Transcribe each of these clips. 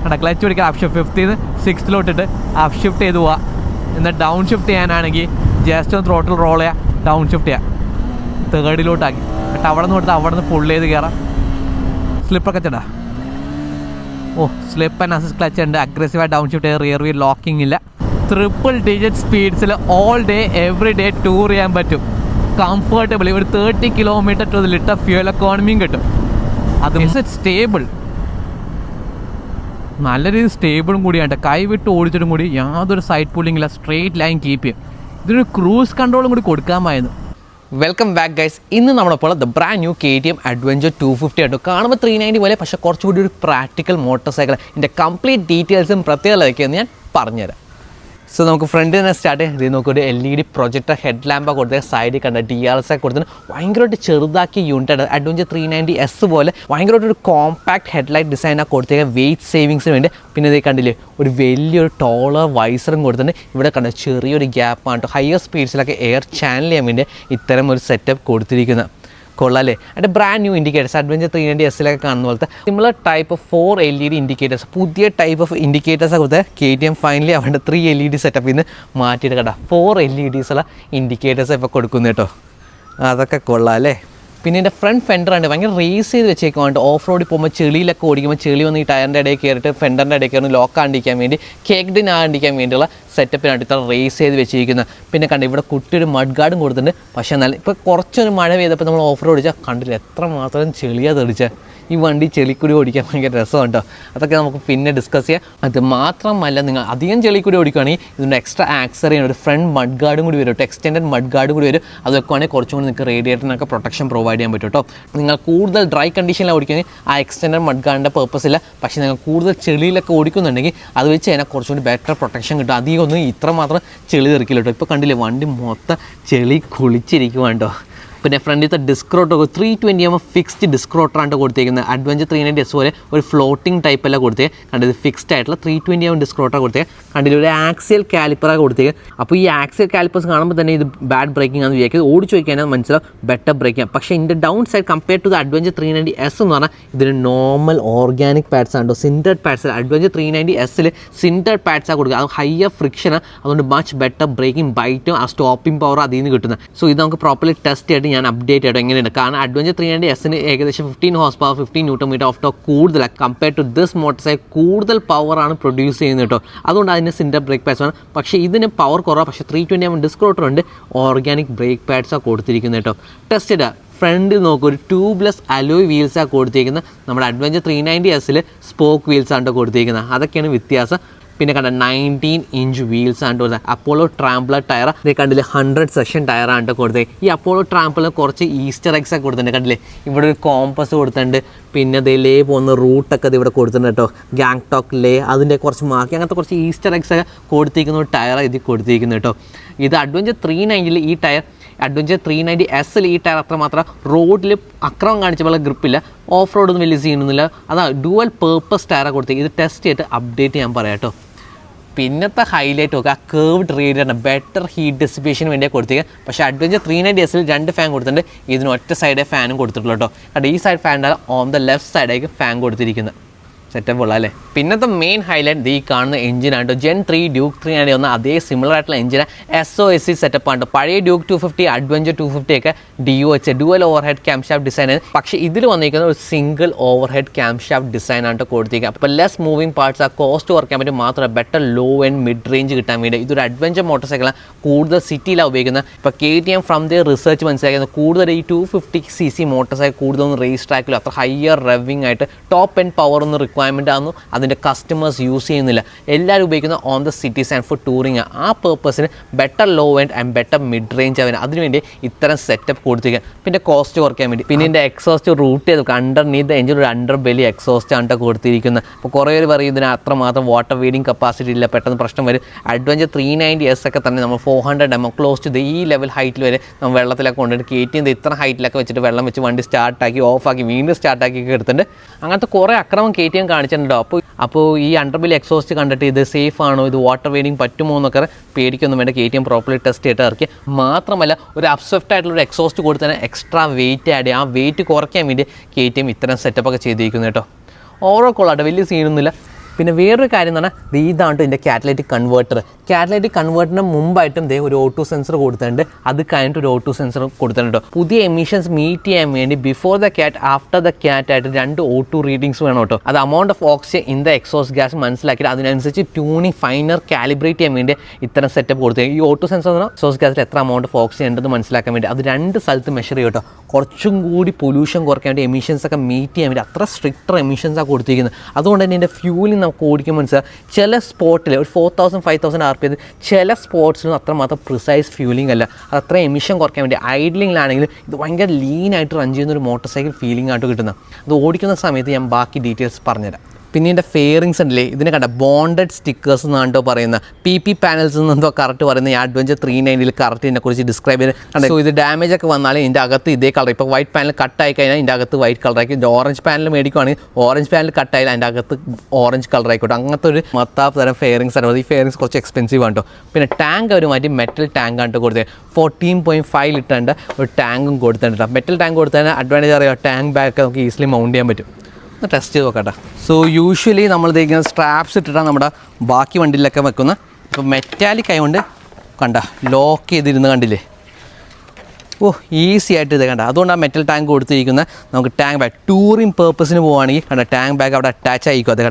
അവിടെ ക്ലച്ച് പിടിക്കുക, up shift 50 6 up shift ചെയ്ത് പോവുക. എന്നാൽ ഡൗൺ ഷിഫ്റ്റ് ചെയ്യാനാണെങ്കിൽ ജസ്റ്റ് ഒന്ന് ത്രോട്ടിൽ റോൾ ചെയ്യുക, ഡൗൺ ഷിഫ്റ്റ് ചെയ്യുക, തേർഡിലോട്ടാക്കി. എന്നിട്ട് അവിടെ നിന്ന് കൊടുത്ത് അവിടെ നിന്ന് പുള്ള് ചെയ്ത് കയറാം. സ്ലിപ്പൊക്കെ ചേട്ടാ, സ്ലിപ്പ് ആൻഡ് അസിസ്റ്റ് ക്ലച്ച് ഉണ്ട്. അഗ്രസീവായി ഡൗൺ ഷിഫ്റ്റ് ചെയ്ത് റിയർ വീൽ ലോക്കിംഗ് ഇല്ല. 3 ഡിജിറ്റ് സ്പീഡ്സിൽ all day every day tour ചെയ്യാൻ പറ്റും കംഫർട്ടബിൾ. ഒരു 30 കിലോമീറ്റർ ടു ലിറ്റർ ഫ്യൂൽ എക്കോണമിയും കിട്ടും. അത് സ്റ്റേബിൾ, നല്ല രീതിയിൽ സ്റ്റേബിളും കൂടിയാണ്. കൈവിട്ട് ഓടിച്ചിട്ടും കൂടി യാതൊരു സൈഡ് പുള്ളിങ് ഇല്ല, സ്ട്രെയിറ്റ് ലൈൻ കീപ്പ് ചെയ്യും. ഇതിനൊരു ക്രൂസ് കൺട്രോളും കൂടി കൊടുക്കാമായിരുന്നു. Welcome back guys. ഇന്ന് നമ്മളിപ്പോൾ the brand new KTM Adventure 250 ആയിട്ട് കാണുമ്പോൾ 390 പോലെ, പക്ഷേ കുറച്ചുകൂടി ഒരു പ്രാക്ടിക്കൽ മോട്ടോർ സൈക്കിൾ. ഇതിൻ്റെ കംപ്ലീറ്റ് ഡീറ്റെയിൽസും പ്രത്യേകതയൊക്കെയെന്ന് ഞാൻ പറഞ്ഞുതരാം. സോ നമുക്ക് ഫ്രണ്ടിൽ തന്നെ സ്റ്റാർട്ട് ചെയ്യാം. ഇത് നമുക്കൊരു LED പ്രൊജക്ടർ ഹെഡ് ലാമ്പൊക്കെ കൊടുത്ത് സൈഡിൽ കണ്ട DRS ഒക്കെ കൊടുത്തിട്ട് ഭയങ്കരമായിട്ട് ചെറുതാക്കി യൂണിറ്റ് Adventure 390S പോലെ ഭയങ്കരമായിട്ടൊരു കോമ്പാക്ട് ഹെഡ്ലൈറ്റ് ഡിസൈനൊക്കെ കൊടുത്തേക്കുക വെയിറ്റ് സേവിങ്സിന് വേണ്ടി. പിന്നെ ഇത് കണ്ടില്ലേ, ഒരു വലിയൊരു ടോളർ വൈസറും കൊടുത്തിട്ട് ഇവിടെ കണ്ട ചെറിയൊരു ഗ്യാപ്പാണ് ഹയർ സ്പീഡ്സിലൊക്കെ എയർ ചാനൽ ചെയ്യാൻ വേണ്ടി ഇത്തരം ഒരു സെറ്റപ്പ് കൊടുത്തിരിക്കുന്നത്. കൊള്ളാല്ലേ. അതിൻ്റെ ബ്രാൻഡ് ന്യൂ ഇൻഡിക്കേറ്റേഴ്സ് Adventure 390Sലൊക്കെ കാണുന്ന പോലത്തെ സിമിലർ ടൈപ്പ് 4 LED ഇൻഡിക്കേറ്റേഴ്സ്, പുതിയ ടൈപ്പ് ഓഫ് ഇൻഡിക്കേറ്റേഴ്സ് കൊടുത്ത് KTM ഫൈനലി അവരുടെ 3 LED സെറ്റപ്പിൽ നിന്ന് മാറ്റിയിട്ട് കേട്ടോ 4 LEDs ഉള്ള ഇൻഡിക്കേറ്റേഴ്സ് ഇപ്പോൾ കൊടുക്കുന്നു കേട്ടോ. അതൊക്കെ കൊള്ളാമല്ലേ. പിന്നെ എൻ്റെ ഫ്രണ്ട് ഫെൻഡറാണ് ഭയങ്കര റേസ് ചെയ്ത് വെച്ചേക്കുവാണ്ട്. ഓഫ് റോഡിൽ പോകുമ്പോൾ ചെളിയിലൊക്കെ ഓടിക്കുമ്പോൾ ചെളി വന്ന് ഈ ടയറിൻ്റെ ഇടയിൽ കയറിയിട്ട് ഫെൻഡറിൻ്റെ ഇടയിൽ കയറി ലോക്കാണ്ടിരിക്കാൻ വേണ്ടി, കേക്ക്ഡിൻ ആകാണ്ടിരിക്കാൻ വേണ്ടിയുള്ള സെറ്റപ്പിനായിട്ട് ഇത്ര റേസ് ചെയ്ത് വെച്ചിരിക്കുന്നത്. പിന്നെ കണ്ട് ഇവിടെ കുട്ടിയൊരു മഡ് ഗാർഡും കൊടുത്തിട്ടുണ്ട്. പക്ഷേ എന്നാൽ ഇപ്പോൾ കുറച്ചൊരു മഴ പെയ്തപ്പോൾ നമ്മൾ ഓഫ് റോഡ് ഓടിച്ചാൽ കണ്ടില്ല എത്ര മാത്രം ചെളിയാണ് തെളിച്ചാൽ. ഈ വണ്ടി ചെളിക്കൂടി ഓടിക്കാൻ ഭയങ്കര രസമാണ് കേട്ടോ. അതൊക്കെ നമുക്ക് പിന്നെ ഡിസ്കസ് ചെയ്യാം. അത് മാത്രമല്ല, നിങ്ങൾ അധികം ചെളിക്കൂടി ഓടിക്കുകയാണെങ്കിൽ ഇതിൻ്റെ എക്സ്ട്രാ ആക്സറി ഒരു ഫ്രണ്ട് മഡ് ഗാർഡും കൂടി വരും കേട്ടോ, എക്സ്റ്റെൻഡഡ് മഡ് ഗാർഡും കൂടി വരും. അതൊക്കെ ആണെങ്കിൽ കുറച്ചും കൂടി നിങ്ങൾക്ക് റേഡിയേറ്ററിനൊക്കെ പ്രൊട്ടക്ഷൻ പ്രൊവൈഡ് ചെയ്യാൻ പറ്റും കേട്ടോ. നിങ്ങൾ കൂടുതൽ ഡ്രൈ കണ്ടീഷനിൽ ഓടിക്കുകയാണെങ്കിൽ ആ എക്സ്റ്റെൻഡഡ് മഡ് ഗാർഡിൻ്റെ പർപ്പസ് ഇല്ല. പക്ഷേ നിങ്ങൾ കൂടുതൽ ചെളിയിലൊക്കെ ഓടിക്കുന്നുണ്ടെങ്കിൽ അത് വെച്ച് കഴിഞ്ഞാൽ കുറച്ചുകൂടി ബെറ്റർ പ്രൊട്ടക്ഷൻ കിട്ടും. അധികം ഒന്നും ഇത്രമാത്രം ചെളി തെറിക്കില്ല കേട്ടോ. ഇപ്പോൾ കണ്ടില്ലേ വണ്ടി മൊത്തം ചെളി കുളിച്ചിരിക്കുവാണ് കേട്ടോ. പിന്നെ ഫ്രണ്ടിലത്തെ ഡിസ്ക് റോട്ടൊക്കെ 320mm ഫിക്സ്ഡ് ഡിസ്ക് റോട്ടറാണ് കൊടുത്തേക്കുന്നത്. Adventure 390S പോലെ ഒരു ഫ്ലോട്ടിംഗ് ടൈപ്പല്ല കൊടുത്തേ. കണ്ടത് ഫിക്സ്ഡ് ആയിട്ടുള്ള 320mm ഡിസ്ക് റോട്ടർ കൊടുത്തേ. കണ്ടില്ല ഒരു ആക്സിയൽ കാലിപ്പറാണ് കൊടുത്തേക്ക്. അപ്പോൾ ഈ ആക്സിയൽ കാലിപ്പേഴ്സ് കാണുമ്പോൾ തന്നെ ഇത് ബാഡ് ബ്രേക്കിംഗ് ആണെന്ന് വിചാരിക്കും. ഓടിച്ചു വയ്ക്കാനാണ് മനസ്സിലാവും ബെറ്റർ ബ്രേക്കിംഗ്. പക്ഷേ ഇതിൻ്റെ downside compare to the Adventure 390S എന്ന് പറഞ്ഞാൽ ഇതിന് നോർമൽ ഓർഗാനിക് പാഡ്സ് ആണ് കേട്ടോ, സിൻറ്റഡ് പാഡ്സ്. Adventure 390Sൽ സിൻറ്റഡ് പാഡ്സാണ് കൊടുക്കുക. അത് ഹയർ ഫ്രിക്ഷനാണ്, അതുകൊണ്ട് മച്ച് ബെറ്റർ ബ്രേക്കിംഗ് ബൈറ്റും ആ സ്റ്റോപ്പിംഗ് പവർ അതിൽ നിന്ന് കിട്ടുന്നത്. സോ ഇത് നമുക്ക് പ്രോപ്പർലി ടെസ്റ്റ് ചെയ്തിട്ട് ഞാൻ അപ്ഡേറ്റ് ചെയ്യട്ടോ എങ്ങനെയുണ്ട്. കാരണം Adventure 390Sന് ഏകദേശം 15 horse power 15 Nm of torque കൂടുതലാണ്. Compare to this motorcycle കൂടുതൽ പവറാണ് പ്രൊഡ്യൂസ് ചെയ്യുന്നത് കേട്ടോ. അതുകൊണ്ട് അതിന് സിൻറ്റർ ബ്രേക്ക് പാഡ്സ് ആണ്. പക്ഷേ ഇതിന് പവർ കുറവാണ്. പക്ഷേ 320mm ഡിസ്ക് റോട്ടർ ഉണ്ട്, ഓർഗാനിക് ബ്രേക്ക് പാഡ്സാണ് കൊടുത്തിരിക്കുന്നത് കേട്ടോ. ടെസ്റ്റ് ചെയ്താൽ ഫ്രണ്ടിൽ നോക്കുക ഒരു ട്യൂബ്ലെസ് അലോയ് വീൽസാണ് കൊടുത്തിരിക്കുന്നത്. നമ്മുടെ Adventure 390Sൽ സ്പോക്ക് വീൽസാണ് കൊടുത്തിരിക്കുന്നത്. അതൊക്കെയാണ് വ്യത്യാസം. പിന്നെ കണ്ട 19-inch വീൽസ് ആണ് കൊടുത്തത്. അപ്പോളോ ട്രാംപ്ലർ ടയർ ഇത് കണ്ടില്ലേ 100 സെഷൻ ടയറാണ് കൊടുത്തത്. ഈ അപ്പോളോ ട്രാംപ്ലർ കുറച്ച് ഈസ്റ്റർ എഗ്സ് ഒക്കെ കൊടുത്തിട്ടുണ്ട്. കണ്ടില്ലേ ഇവിടെ ഒരു കോമ്പസ് കൊടുത്തിട്ടുണ്ട്. പിന്നെ അത് ലേ പോകുന്ന റൂട്ടൊക്കെ ഇത് ഇവിടെ കൊടുത്തിട്ടുണ്ട് കേട്ടോ. ഗാങ്ടോക്ക് ലേ അതിൻ്റെ കുറച്ച് മാർക്ക് അങ്ങനത്തെ കുറച്ച് ഈസ്റ്റർ എഗ്സ് ഒക്കെ കൊടുത്തിരിക്കുന്ന ഒരു ടയറാണ് ഇതിൽ കൊടുത്തിരിക്കുന്നത് കേട്ടോ. ഇത് Adventure 390ൽ ഈ ടയർ, Adventure 390Sൽ ഈ ടയർ അത്രമാത്രം റോഡിൽ അക്രമം കാണിച്ച പോലെ ഗ്രിപ്പില്ല, ഓഫ് റോഡൊന്നും വലിയ സീനൊന്നുമില്ല. അതാ ഡുവൽ പേർപ്പസ് ടയറാണ് കൊടുത്തത്. ഇത് ടെസ്റ്റ് ചെയ്തിട്ട് അപ്ഡേറ്റ് ചെയ്യാൻ പറയാം കേട്ടോ. പിന്നത്തെ ഹൈലൈറ്റ് നോക്കുക, ആ കേർവ്ഡ് റേഡിയേറ്റർ ബെറ്റർ ഹീറ്റ് ഡെസിപ്പേഷന് വേണ്ടിയാണ് കൊടുത്തിരിക്കുക. പക്ഷേ Adventure 390Sൽ 2 ഫാൻ കൊടുത്തിട്ടുണ്ട്. ഇതിന് ഒറ്റ സൈഡേ ഫാനും കൊടുത്തിട്ടുള്ളൂ കേട്ടോ. കാരണം ഈ side fan on the left സൈഡായിരിക്കും ഫാൻ കൊടുത്തിരിക്കുന്നത്. സെറ്റപ്പ് ഉള്ള അല്ലേ. പിന്നത്തെ മെയിൻ ഹൈലൈറ്റ് ഈ കാണുന്ന എഞ്ചിനാണ് Gen 3 Duke 390 വന്ന അതേ സിമിലർ ആയിട്ടുള്ള എഞ്ചിന് SOSC സെറ്റപ്പാണ്. പഴയ Duke 250 Adventure 250 ഒക്കെ DOH dual over head cam shaft ഡിസൈനാണ്. പക്ഷേ ഇതിൽ വന്നിരിക്കുന്ന ഒരു single over head cam shaft ഡിസൈനാണ് കൊടുത്തിരിക്കുക. അപ്പോൾ ലെസ് മൂവിങ് പാർട്സ് ആ കോസ്റ്റ് കുറയ്ക്കാൻ പറ്റും. മാത്രമല്ല better low and mid range കിട്ടാൻ വേണ്ടി ഇതൊരു അഡ്വഞ്ചർ മോട്ടോർ സൈക്കിളാണ്. കൂടുതൽ സിറ്റിയിലാണ് ഉപയോഗിക്കുന്നത്. ഇപ്പോൾ KTM ഫ്രം ദി റിസർച്ച് മനസ്സിലാക്കുന്നത് കൂടുതൽ ഈ 250cc മോട്ടോർ സൈക്കിൾ കൂടുതലൊന്നും റേസ് ട്രാക്കിലും അത്ര ഹയർ റെവിങ് ആയിട്ട് ടോപ്പ് ആൻഡ് പവർ ഒന്നും റിക്വയർമെൻ്റ് ആണെന്നും അതിൻ്റെ കസ്റ്റമേഴ്സ് യൂസ് ചെയ്യുന്നില്ല. എല്ലാവരും ഉപയോഗിക്കുന്ന on the cities and for touring. ആ പേർപ്പസിന് better low and better mid range ആവാൻ അതിനുവേണ്ടി ഇത്തരം സെറ്റപ്പ് കൊടുത്തിരിക്കുക. പിന്നെ കോസ്റ്റ് കുറയ്ക്കാൻ വേണ്ടി. പിന്നെ ഇതിൻ്റെ എക്സോസ്റ്റ് റൂട്ട് ചെയ്ത് അണ്ടർനീത്ത് എഞ്ചിൻ ഒരു അണ്ടർ ബെലി എക്സോസ്റ്റ് ആണ് കൊടുത്തിരിക്കുന്നത്. അപ്പോൾ കുറേ പേര് പറയും ഇതിന് അത്രമാത്രം വാട്ടർ വീഡിങ് കപ്പാസിറ്റി ഇല്ല, പെട്ടെന്ന് പ്രശ്നം വരും. Adventure 390S ഒക്കെ തന്നെ നമ്മൾ 400mm ക്ലോസ് ടു ഈ ലെവൽ ഹൈറ്റിൽ വരെ നമ്മൾ വെള്ളത്തിലൊക്കെ കൊണ്ടുപോയിട്ട് KTM ഇത്ര ഹൈറ്റിലൊക്കെ വെച്ചിട്ട് വെള്ളം വെച്ച് വണ്ടി സ്റ്റാർട്ടാക്കി ഓഫാക്കി വീണ്ടും സ്റ്റാർട്ടാക്കി എടുത്തിട്ടുണ്ട്. അങ്ങനത്തെ കുറേ അക്രമം KTM കാണിച്ചിട്ടുണ്ടോ. അപ്പോൾ ഈ അണ്ടർബെലി എക്സോസ്റ്റ് കണ്ടിട്ട് ഇത് സേഫ് ആണോ, ഇത് വാട്ടർ വീഡിങ് പറ്റുമോ എന്നൊക്കെ പേടിക്കൊന്നും വേണ്ട. KTM പ്രോപ്പർലി ടെസ്റ്റ് ചെയ്തിട്ട് ഇറക്കി. മാത്രമല്ല ഒരു അപ്സ്വിഫ്റ്റ് ആയിട്ടുള്ള ഒരു എക്സോസ്റ്റ് കൊടുത്ത് തന്നെ എക്സ്ട്രാ വെയിറ്റ് ആഡ് ചെയ്യും. ആ വെയിറ്റ് കുറയ്ക്കാൻ വേണ്ടി KTM ഇത്തരം സെറ്റപ്പൊക്കെ ചെയ്തിരിക്കുന്നു കേട്ടോ. ഓവറോൾ കൊള്ളാട്ടെ, വലിയ സീനൊന്നുമില്ല. പിന്നെ വേറൊരു കാര്യം എന്ന് പറഞ്ഞാൽ ഇതാണ് ഇതിൻ്റെ കാറ്റലൈറ്റിക് കൺവേർട്ടർ. കാറ്റലൈറ്റിക് കൺവേർട്ടറിന് മുമ്പായിട്ടും ഒരു ഓട്ടോ സെൻസർ കൊടുത്തിട്ടുണ്ട്, അത് കഴിഞ്ഞിട്ട് ഒരു ഓട്ടോ സെൻസർ കൊടുത്തിട്ടുണ്ട്. പുതിയ എമിഷൻസ് മീറ്റ് ചെയ്യാൻ വേണ്ടി before the cat after the cat ആയിട്ട് 2 ഓട്ടോ റീഡിങ്സ് വേണം കേട്ടോ. അത് amount of oxygen in the exhaust gas മനസ്സിലാക്കിയിട്ട് അതിനനുസരിച്ച് ട്യൂണിങ് ഫൈനർ കാലിബ്രേറ്റ് ചെയ്യാൻ വേണ്ടി ഇത്തരം സെറ്റപ്പ് കൊടുത്തു. ഈ ഓട്ടോ സെൻസർ എന്ന് പറഞ്ഞാൽ എക്സോസ്റ്റ് ഗ്യാസിൽ എത്ര amount ഓഫ് ഓക്സിജൻ ഉണ്ടെന്ന് മനസ്സിലാക്കാൻ വേണ്ടി അത് 2 സ്ഥലത്ത് മെഷർ ചെയ്യും കേട്ടോ. കുറച്ചും കൂടി പൊല്യൂഷൻ കുറയ്ക്കാൻ വേണ്ടി എമിഷൻസ് ഒക്കെ മീറ്റ് ചെയ്യാൻ വേണ്ടി അത്ര സ്ട്രിക്റ്റർ എമിഷൻസാണ് കൊടുത്തിരിക്കുന്നത്. അതുകൊണ്ട് തന്നെ ഇതിൻ്റെ ഫ്യൂലിംഗ് നമുക്ക് ഓടിക്കുമ്പോൾ മനസ്സിലാവും ചില സ്പോട്ടിൽ ഒരു 4000-5000 RPM ചില സ്പോട്ട്സിലും അത്രമാത്രം പ്രിസൈസ് ഫ്യൂലിംഗ് അല്ല. അത് അത്ര എമിഷൻ കുറയ്ക്കാൻ വേണ്ടി ഐഡ്ലിങ്ങിലാണെങ്കിലും ഇത് ഭയങ്കര ലീനായിട്ട് റൺ ചെയ്യുന്ന ഒരു മോട്ടോർ സൈക്കിൾ ഫീലിംഗ് ആയിട്ട് കിട്ടുന്നത്. അത് ഓടിക്കുന്ന സമയത്ത് ഞാൻ ബാക്കി ഡീറ്റെയിൽസ് പറഞ്ഞുതരാം. പിന്നെ ഇതിൻ്റെ ഫെയറിങ്സ് ഉണ്ടല്ലേ, ഇതിനെ കണ്ട ബോണ്ടഡ് സ്റ്റിക്കേഴ്സ് എന്നാണ്ടോ പറയുന്നത്, PP പാനൽസ് എന്നെന്തോ കറക്റ്റ് പറയുന്നത്. ഈ അഡ്വഞ്ചർ 390 കറക്റ്റ് ഇതിനെക്കുറിച്ച് ഡിസ്ക്രൈബ് ചെയ്ത്. സോ ഇത് ഡാമേജ് ഒക്കെ വന്നാൽ ഇതിൻ്റെ അകത്ത് ഇതേ കളർ, ഇപ്പോൾ വൈറ്റ് പാനൽ കട്ടായി കഴിഞ്ഞാൽ ഇതിൻ്റെ അകത്ത് വൈറ്റ് കളറായിരിക്കും. ഇത് ഓറഞ്ച് പാനൽ മേടിക്കുവാണെങ്കിൽ ഓറഞ്ച് പാനൽ കട്ടായാലും അതിൻ്റെ അകത്ത് ഓറഞ്ച് കളർ ആയിക്കോട്ടെ. അങ്ങനത്തെ ഒരു മത്താപ്പ് തരം ഫെയറിങ്സ് ആണ്. ഈ ഫെയറിങ്സ് കുറച്ച് എക്സ്പെൻസീവ് ആണ് കേട്ടോ. പിന്നെ ടാങ്ക് അവർ മാറ്റി മെറ്റൽ ടാങ്ക് ആണ് കൊടുത്തത്. 14.5 ലിറ്ററിൻ്റെ ഒരു ടാങ്കും കൊടുത്തിട്ടുണ്ട്. മെറ്റൽ ടാങ്ക് കൊടുത്തതിന് അഡ്വാൻറ്റേജ് അറിയാം, ടാങ്ക് ബാഗ് നമുക്ക് ഈസിലി മൗണ്ട് ചെയ്യാൻ പറ്റും. ടെസ്റ്റ് ചെയ്ത് നോക്കട്ടെ. സോ യൂഷ്വലി നമ്മൾ ഇതേക്കുന്ന സ്ട്രാപ്സ് ഇട്ടിട്ടാണ് നമ്മുടെ ബാക്കി വണ്ടിയിലൊക്കെ വെക്കുന്നത്. ഇപ്പോൾ മെറ്റാലിക് ആയതുകൊണ്ട് കണ്ട ലോക്ക് ചെയ്തിരുന്ന് കണ്ടില്ലേ, ഈസി ആയിട്ട് ഇത് കണ്ട. അതുകൊണ്ട് ആ മെറ്റൽ ടാങ്ക് കൊടുത്തിരിക്കുന്നത് നമുക്ക് ടാങ്ക് ബാഗ് ടൂറിങ് പേർപ്പസിന് പോവുകയാണെങ്കിൽ കണ്ട ടാങ്ക് ബാഗ് അവിടെ അറ്റാച്ച് ആയിരിക്കും. അത്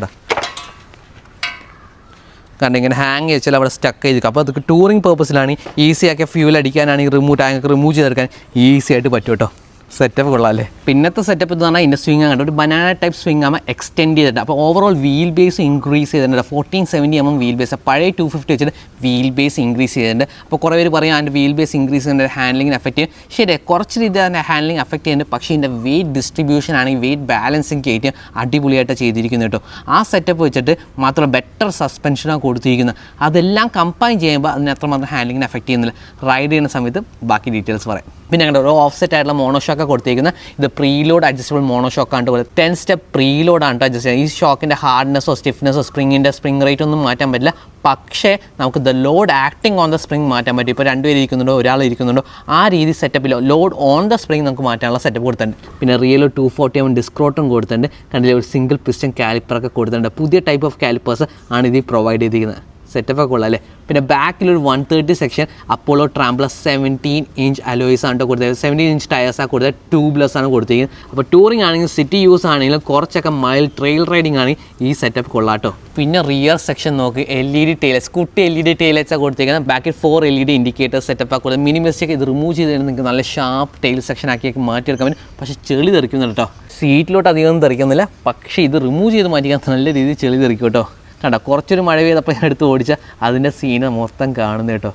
കണ്ട ഇങ്ങനെ ഹാങ് ചെയ്താൽ അവിടെ സ്റ്റക്ക് ചെയ്തിരിക്കും. അപ്പോൾ അതൊക്കെ ടൂറിങ് പേർപ്പസിലാണ്. ഈസി ആക്കിയ ഫ്യൂൽ അടിക്കാനാണെങ്കിൽ ടാങ്ക് റിമൂവ് ചെയ്തെടുക്കാൻ ഈസി ആയിട്ട് പറ്റും കേട്ടോ. സെറ്റപ്പ് കൊള്ളാമല്ലേ. പിന്നത്തെ സെറ്റപ്പ് എന്ന് പറഞ്ഞാൽ ഇതിൻ്റെ സ്വിങ് കണ്ടോ, ഒരു ബനാന ടൈപ്പ് സ്വിങ് ആകുമ്പോൾ എക്സ്റ്റെൻഡ് ചെയ്തിട്ട്. അപ്പോൾ ഓവറോൾ വീൽ ബേസ് ഇൻക്രീസ് ചെയ്തിട്ടുണ്ട്. 1470 mm വീൽ ബേസ്, പഴയ 250 വെച്ചിട്ട് വീൽ ബേസ് ഇൻക്രീസ് ചെയ്തിട്ടുണ്ട്. അപ്പോൾ കുറേ പേര് പറയും അതിൻ്റെ വീൽ ബേസ് ഇൻക്രീസ് ചെയ്യുന്ന ഹാൻഡ്ലിങ്ങിന് എഫക്റ്റ് ചെയ്യും. ശരി, കുറച്ച് രീതി അതിൻ്റെ ഹാൻഡ്ലിങ് എഫക്റ്റ് ചെയ്യുന്നുണ്ട്. പക്ഷേ ഇതിൻ്റെ വെയിറ്റ് ഡിസ്ട്രിബ്യൂഷൻ ആണെങ്കിൽ വെയിറ്റ് ബാലൻസിങ് കയറ്റി അടിപൊളിയായിട്ട് ചെയ്തിരിക്കുന്നു കേട്ടോ. ആ സെറ്റപ്പ് വെച്ചിട്ട് മാത്രം ബെറ്റർ സസ്പെൻഷനാണ് കൊടുത്തിരിക്കുന്നത്. അതെല്ലാം കമ്പൈൻ ചെയ്യുമ്പോൾ അതിന് അത്രമാത്രം ഹാൻഡ്ലിങ്ങിന് എഫക്റ്റ് ചെയ്യുന്നില്ല. റൈഡ് ചെയ്യുന്ന സമയത്ത് ബാക്കി ഡീറ്റെയിൽസ് പറയാം. പിന്നെ ഞങ്ങളുടെ ഒരു ഓഫ്സെറ്റ് ആയിട്ടുള്ള മോണോഷോക്ക് കൊടുത്തിരിക്കുന്നത്. ഇത് പ്രീലോഡ് അഡ്ജസ്റ്റബിൾ മോണോഷോക്കാണ് കൊടുത്തത്. 10 സ്റ്റെപ്പ് പ്രീലോഡാണ് അഡ്ജസ്റ്റ് ചെയ്യുന്നത്. ഈ ഷോക്കിൻ്റെ ഹാർഡ്നെസ്സോ സ്റ്റിഫ്നെസ്സോ സ്പ്രിങ് റേറ്റ് ഒന്നും മാറ്റാൻ പറ്റില്ല. പക്ഷേ നമുക്ക് the load acting on the spring മാറ്റാൻ പറ്റും. ഇപ്പോൾ 2 പേര് ഇരിക്കുന്നുണ്ടോ ഒരാൾ ഇരിക്കുന്നുണ്ടോ ആ രീതി സെറ്റപ്പിൽ ലോഡ് ഓൺ ദ സ്പ്രിങ് നമുക്ക് മാറ്റാനുള്ള സെറ്റപ്പ് കൊടുത്തിട്ടുണ്ട്. പിന്നെ റിയൽ 240 mm ഡിസ്ക്രോട്ടും കൊടുത്തിട്ടുണ്ട്. കണ്ടില്ലേ, ഒരു സിംഗിൾ പിസ്റ്റൺ കാലിപ്പറൊക്കെ കൊടുത്തിട്ടുണ്ട്. പുതിയ ടൈപ്പ് ഓഫ് കാലിപ്പേഴ്സ് ആണ് ഇതിൽ പ്രൊവൈഡ് ചെയ്തിരിക്കുന്നത്. സെറ്റപ്പൊക്കെ ഉള്ളല്ലേ. പിന്നെ ബാക്കിലൊരു 130 സെക്ഷൻ അപ്പോളോ ട്രാംബ്ലർ 17 ഇഞ്ച് അലോയ്സ് ആണ് കൊടുത്തത്. 17 ഇഞ്ച് ടയേഴ്സാണ് കൊടുത്തത്. ട്യൂബ്ലെസ് ആണ് കൊടുത്തിരിക്കുന്നത്. അപ്പോൾ ടൂറിംഗ് ആണെങ്കിലും സിറ്റി യൂസ് ആണെങ്കിലും കുറച്ചൊക്കെ മൈൽ ട്രെയിൽ റൈഡിംഗ് ആണെങ്കിൽ ഈ സെറ്റപ്പ് കൊള്ളാട്ടോ. പിന്നെ റിയർ സെക്ഷൻ നോക്കി LED ടൈലൈറ്റ്സ്, കുട്ടി LED ടൈലൈറ്റ്സാണ് കൊടുത്തിരിക്കുന്നത്. ബാക്കിൽ 4 LED ഇൻഡിക്കേറ്റർ സെറ്റപ്പാണ് കൊടുത്തത്. മിനിമലിസ്റ്റിക് ഇത് റിമൂവ് ചെയ്ത് കഴിഞ്ഞാൽ നിങ്ങൾക്ക് നല്ല ഷാർപ്പ് ടൈൽ സെക്ഷൻ ആക്കിയൊക്കെ മാറ്റിയെടുക്കാൻ പറ്റും. പക്ഷേ ചെളി തെറിക്കുന്നുണ്ട് കേട്ടോ. സീറ്റിലോട്ട് അധികം തെറിക്കുന്നില്ല, പക്ഷേ ഇത് റിമൂവ് ചെയ്ത് മാറ്റിക്കാൻ നല്ല രീതിയിൽ ചെളി തെറിക്കും കേട്ടോ. കണ്ടോ, കുറച്ചൊരു മഴ പെയ്തപ്പോൾ ഞാൻ എടുത്ത് ഓടിച്ചാൽ അതിൻ്റെ സീന് മൊത്തം കാണുന്നത് കേട്ടോ.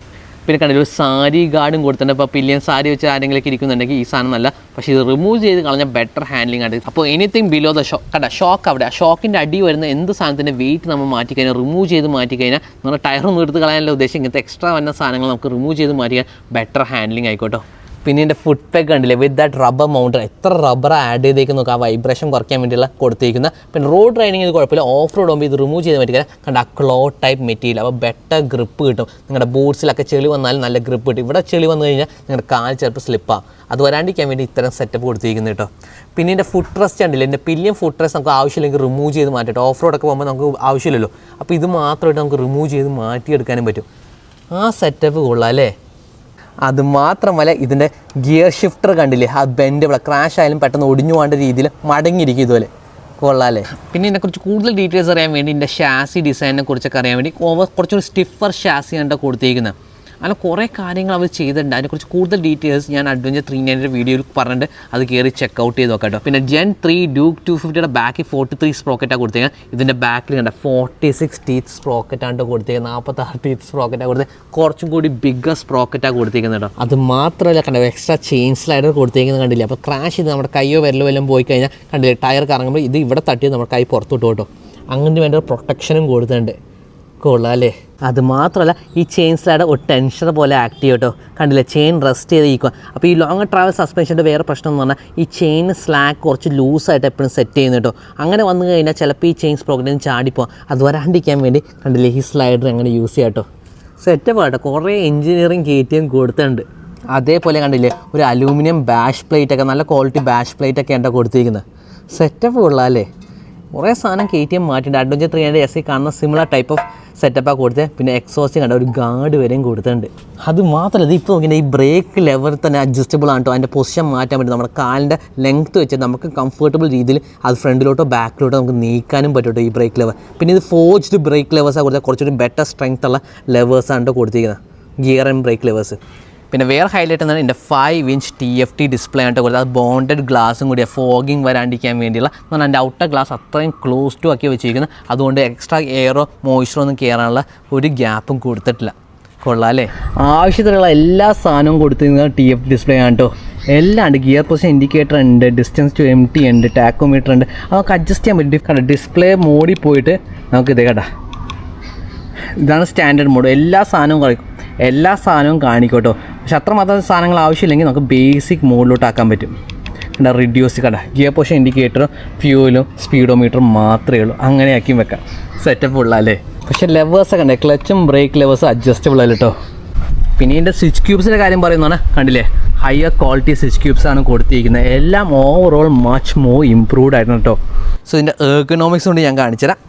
പിന്നെ കണ്ടില്ല, ഒരു സാരി ഗാർഡും കൊടുത്തിട്ടുണ്ട്. അപ്പോൾ പില്ലിയൻ സാരി വെച്ച് ആരെങ്കിലൊക്കെ ഇരിക്കുന്നുണ്ടെങ്കിൽ ഈ സാധനം നല്ല, പക്ഷേ ഇത് റിമൂവ് ചെയ്ത് കളഞ്ഞാൽ ബെറ്റർ ഹാൻഡ്ലിംഗ് ആണ്. അപ്പോൾ എനിത്തിങ് ബിലോ ദ ഷോക്ക് അവിടെ ആ ഷോക്കിൻ്റെ അടി വരുന്ന എന്ത് സാധനത്തിൻ്റെ വെയിറ്റ് നമ്മൾ മാറ്റിക്കഴിഞ്ഞാൽ, റിമൂവ് ചെയ്ത് മാറ്റിക്കഴിഞ്ഞാൽ നമ്മുടെ ടയറൊന്നും എടുത്ത് കളയാനുള്ള ഉദ്ദേശം ഇങ്ങനത്തെ എക്സ്ട്രാ വന്ന സാധനങ്ങൾ നമുക്ക് റിമൂവ് ചെയ്ത് മാറ്റിക്കാൻ ബെറ്റർ ഹാൻഡ്ലിംഗ് ആയിക്കോട്ടോ. പിന്നെ എൻ്റെ ഫുഡ് പാക്ക് കണ്ടില്ലേ, വിത്ത് ദാറ്റ് റബ്ബർ മൗണ്ടർ, എത്ര റബ്ബർ ആഡ് ചെയ്തേക്ക് നോക്കുക, ആ വൈബ്രേഷൻ കുറയ്ക്കാൻ വേണ്ടിയുള്ള കൊടുത്തിരിക്കുന്ന. പിന്നെ റോഡ് റൈഡിങ് ഇത് കുഴപ്പമില്ല, ഓഫ് റോഡ് ആകുമ്പോൾ ഇത് റിമൂവ് ചെയ്ത് പറ്റില്ല. കണ്ട ആ ക്ലോ ടൈപ്പ് മെറ്റീരിയൽ, അപ്പോൾ ബെറ്റർ ഗ്രിപ്പ് കിട്ടും. നിങ്ങളുടെ ബൂട്ട്സിലൊക്കെ ചെളി വന്നാലും നല്ല ഗ്രിപ്പ് കിട്ടും. ഇവിടെ ചെളി വന്നു കഴിഞ്ഞാൽ നിങ്ങളുടെ കാൽ ചിലപ്പോൾ സ്ലിപ്പാകും. അത് വരാണ്ടിരിക്കാൻ വേണ്ടി ഇത്തരം സെറ്റപ്പ് കൊടുത്തിരിക്കുന്നത് കേട്ടോ. പിന്നെ എൻ്റെ ഫുഡ് റെസ്റ്റ് ഉണ്ടല്ലോ, എൻ്റെ പില്ലിയൻ ഫുഡ് റെസ്റ്റ് നമുക്ക് ആവശ്യമില്ലെങ്കിൽ റിമൂവ് ചെയ്ത് മാറ്റിട്ടോ. ഓഫ് റോഡൊക്കെ പോകുമ്പോൾ നമുക്ക് ആവശ്യമില്ലല്ലോ, അപ്പോൾ ഇത് മാത്രമായിട്ട് നമുക്ക് റിമൂവ് ചെയ്ത് മാറ്റിയെടുക്കാനും പറ്റും. ആ സെറ്റപ്പ് കൊള്ളാം അല്ലേ. അത് മാത്രമല്ല, ഇതിൻ്റെ ഗിയർ ഷിഫ്റ്റർ കണ്ടില്ലേ, ആ ബെൻഡബിൾ, ക്രാഷ് ആയാലും പെട്ടെന്ന് ഒടിഞ്ഞു പോകേണ്ട രീതിയിൽ മടങ്ങിയിരിക്കും ഇതുപോലെ. കൊള്ളാമല്ലേ. പിന്നെ ഇതിനെക്കുറിച്ച് കൂടുതൽ ഡീറ്റെയിൽസ് അറിയാൻ വേണ്ടി ഇതിൻ്റെ ഷാസി ഡിസൈനിനെ കുറിച്ചൊക്കെ അറിയാൻ വേണ്ടി കുറച്ചൊരു സ്റ്റിഫർ ഷാസി ആണ് കൊടുത്തിരിക്കുന്നത്. അങ്ങനെ കുറേ കാര്യങ്ങൾ അവർ ചെയ്തിട്ടുണ്ട്. അതിനെക്കുറിച്ച് കൂടുതൽ ഡീറ്റെയിൽസ് ഞാൻ അഡ്വഞ്ചർ 390 വീഡിയോയിൽ പറഞ്ഞിട്ട് അത് കയറി ചെക്കൗട്ട് ചെയ്ത് നോക്കാം. പിന്നെ Gen 3 ഡ്യൂക്ക് 250യുടെ ബാക്കിൽ 43 സ്പ്രോക്കറ്റാണ് കൊടുത്തിരിക്കുന്നത്. ഇതിൻ്റെ ബാക്കിൽ കണ്ട 46 ടീത്ത് സ്പ്രോക്കറ്റാണ് കൊടുത്തിരിക്കുന്നത്. 46 ടീത്ത് സ്പ്രോക്കറ്റാണ് കൊടുത്തത്. കുറച്ചും കൂടി ബിഗ്ഗർ സ്പ്രോക്കറ്റാണ് കൊടുത്തിരിക്കുന്നത് കേട്ടോ. അത് മാത്രമല്ല കണ്ടോ, എക്സ്ട്രാ ചെയിൻ സ്ലൈഡർ കൊടുത്തിരിക്കുന്നത് കണ്ടില്ല. അപ്പോൾ ക്രാഷ് ചെയ്ത് നമ്മുടെ കയ്യോ വിരലോ എല്ലാം പോയി കഴിഞ്ഞാൽ കണ്ടില്ലേ, ടയർ കറങ്ങുമ്പോൾ ഇത് ഇവിടെ തട്ടി നമ്മുടെ കൈ പുറത്തോട്ട് കേട്ടോ. അങ്ങനെ വേണ്ട പ്രൊട്ടക്ഷനും കൊടുത്തിട്ടുണ്ട്. കൊള്ളാം അല്ലേ. അത് മാത്രമല്ല, ഈ ചെയിൻ സ്ലൈഡർ ഒരു ടെൻഷർ പോലെ ആക്ട് ചെയ്യും കേട്ടോ. കണ്ടില്ലേ, ചെയിൻ റെസ്റ്റ് ചെയ്തിരിക്കുക. അപ്പോൾ ഈ ലോങ് ട്രാവൽ സസ്പെൻഷൻ്റെ വേറെ പ്രശ്നം എന്ന് പറഞ്ഞാൽ ഈ ചെയിൻ സ്ലാക്ക് കുറച്ച് ലൂസായിട്ട് എപ്പോഴും സെറ്റ് ചെയ്യുന്നു കേട്ടോ. അങ്ങനെ വന്നു കഴിഞ്ഞാൽ ചിലപ്പോൾ ഈ ചെയിൻ സ്പ്രോക്കറ്റിൽ ചാടിപ്പോകാം. അത് വരാണ്ടിരിക്കാൻ വേണ്ടി കണ്ടില്ലേ, ഈ സ്ലൈഡർ അങ്ങനെ യൂസ് ചെയ്യാം കേട്ടോ. സെറ്റപ്പ് കേട്ടോ. കുറേ എഞ്ചിനീയറിങ് കയറ്റിയും കൊടുത്തിട്ടുണ്ട്. അതേപോലെ കണ്ടില്ലേ, ഒരു അലൂമിനിയം ബാഷ് പ്ലേറ്റൊക്കെ, നല്ല ക്വാളിറ്റി ബാഷ് പ്ലേറ്റൊക്കെ ഉണ്ടോ കൊടുത്തിരിക്കുന്നത്. സെറ്റപ്പ് കൊള്ളാം അല്ലേ. കുറേ സാധനം KTM മാറ്റിയിട്ടുണ്ട്. അഡ്വഞ്ചർ 390 കാണുന്ന സിമിലർ ടൈപ്പ് ഓഫ് സെറ്റപ്പാണ് കൊടുത്തത്. പിന്നെ എക്സോസ്റ്റ് കണ്ട ഒരു ഗാർഡ് വരെയും കൊടുത്തിട്ടുണ്ട്. അത് മാത്രമല്ല, ഇത് ഇപ്പോൾ നോക്കിയാൽ ഈ ബ്രേക്ക് ലെവർ തന്നെ അഡ്ജസ്റ്റബിൾ ആണ് കേട്ടോ. അതിൻ്റെ പൊസിഷൻ മാറ്റാൻ പറ്റും. നമ്മുടെ കാലിൻ്റെ ലെങ്ത്ത് വെച്ച് നമുക്ക് കംഫർട്ടബിൾ രീതിയിൽ അത് ഫ്രണ്ടിലോട്ടോ ബാക്കിലോട്ടോ നമുക്ക് നീക്കാനും പറ്റും കേട്ടോ ഈ ബ്രേക്ക് ലെവർ. പിന്നെ ഇത് ഫോർജ്ഡ് ബ്രേക്ക് ലെവേഴ്സാണ് കൊടുത്തത്. കുറച്ചൊരു ബെറ്റർ സ്ട്രെങ്ത് ഉള്ള ലെവേഴ്സാണ് കേട്ടോ കൊടുത്തിരിക്കുന്നത്, ഗിയർ ആൻഡ് ബ്രേക്ക് ലെവേഴ്സ്. പിന്നെ വേറെ ഹൈലൈറ്റ് എന്നാണ് എൻ്റെ 5-inch TFT ഡിസ്പ്ലേ ആയിട്ട് കൊടുത്തത്. അത് ബോണ്ടഡ് ഗ്ലാസും കൂടിയാണ്, ഫോഗിങ് വരാണ്ടിരിക്കാൻ വേണ്ടിയുള്ള. എന്ന് പറഞ്ഞാൽ എൻ്റെ ഔട്ടർ ഗ്ലാസ് അത്രയും ക്ലോസ് ടു ആക്കി വെച്ചിരിക്കുന്നത്. അതുകൊണ്ട് എക്സ്ട്രാ എയറോ മോയ്സ്ചറോ ഒന്നും കയറാനുള്ള ഒരു ഗ്യാപ്പും കൊടുത്തിട്ടില്ല. കൊള്ളാം അല്ലേ? ആവശ്യത്തിലുള്ള എല്ലാ സാധനവും കൊടുത്തിരിക്കുന്നത് TFT ഡിസ്പ്ലേ ആണ് കേട്ടോ. എല്ലാം ഉണ്ട്. ഗിയർ പൊസിഷൻ ഇൻഡിക്കേറ്റർ ഉണ്ട്, ഡിസ്റ്റൻസ് ടു MT ഉണ്ട്, ടാക്കോമീറ്റർ ഉണ്ട്. അതൊക്കെ അഡ്ജസ്റ്റ് ചെയ്യാൻ പറ്റും. ഡിസ്പ്ലേ മോഡിൽ പോയിട്ട് നമുക്ക് ഇത് കേട്ടോ, ഇതാണ് സ്റ്റാൻഡേർഡ് മോഡ്. എല്ലാ സാധനവും കാണിക്കോട്ടോ. പക്ഷെ അത്രമാത്രം സാധനങ്ങൾ ആവശ്യമില്ലെങ്കിൽ നമുക്ക് ബേസിക് മോഡിലോട്ട് ആക്കാൻ പറ്റും. കണ്ട റിഡ്യൂസ് കണ്ട ഗിയർ പൊസിഷൻ ഇൻഡിക്കേറ്ററും ഫ്യൂലും സ്പീഡോമീറ്ററും മാത്രമേ ഉള്ളൂ. അങ്ങനെ ആക്കി വെക്കാം. സെറ്റപ്പ് ഉള്ള അല്ലേ? പക്ഷേ ലെവേഴ്സൊക്കെ ഉണ്ട്, ക്ലച്ചും ബ്രേക്ക് ലെവേഴ്സും അഡ്ജസ്റ്റബിൾ അല്ല കേട്ടോ. പിന്നെ ഇതിൻ്റെ സ്വിച്ച് ക്യൂബ്സിൻ്റെ കാര്യം പറയുന്നതാണ്, കണ്ടില്ലേ, ഹയർ ക്വാളിറ്റി സ്വിച്ച് ക്യൂബ്സാണ് കൊടുത്തിരിക്കുന്നത്. എല്ലാം ഓവറോൾ മച്ച് മോർ ഇംപ്രൂവ്ഡ് ആയിരുന്നു കേട്ടോ. സോ ഇതിൻ്റെ എർഗണോമിക്സ് കൊണ്ട് ഞാൻ കാണിച്ചുതരാം.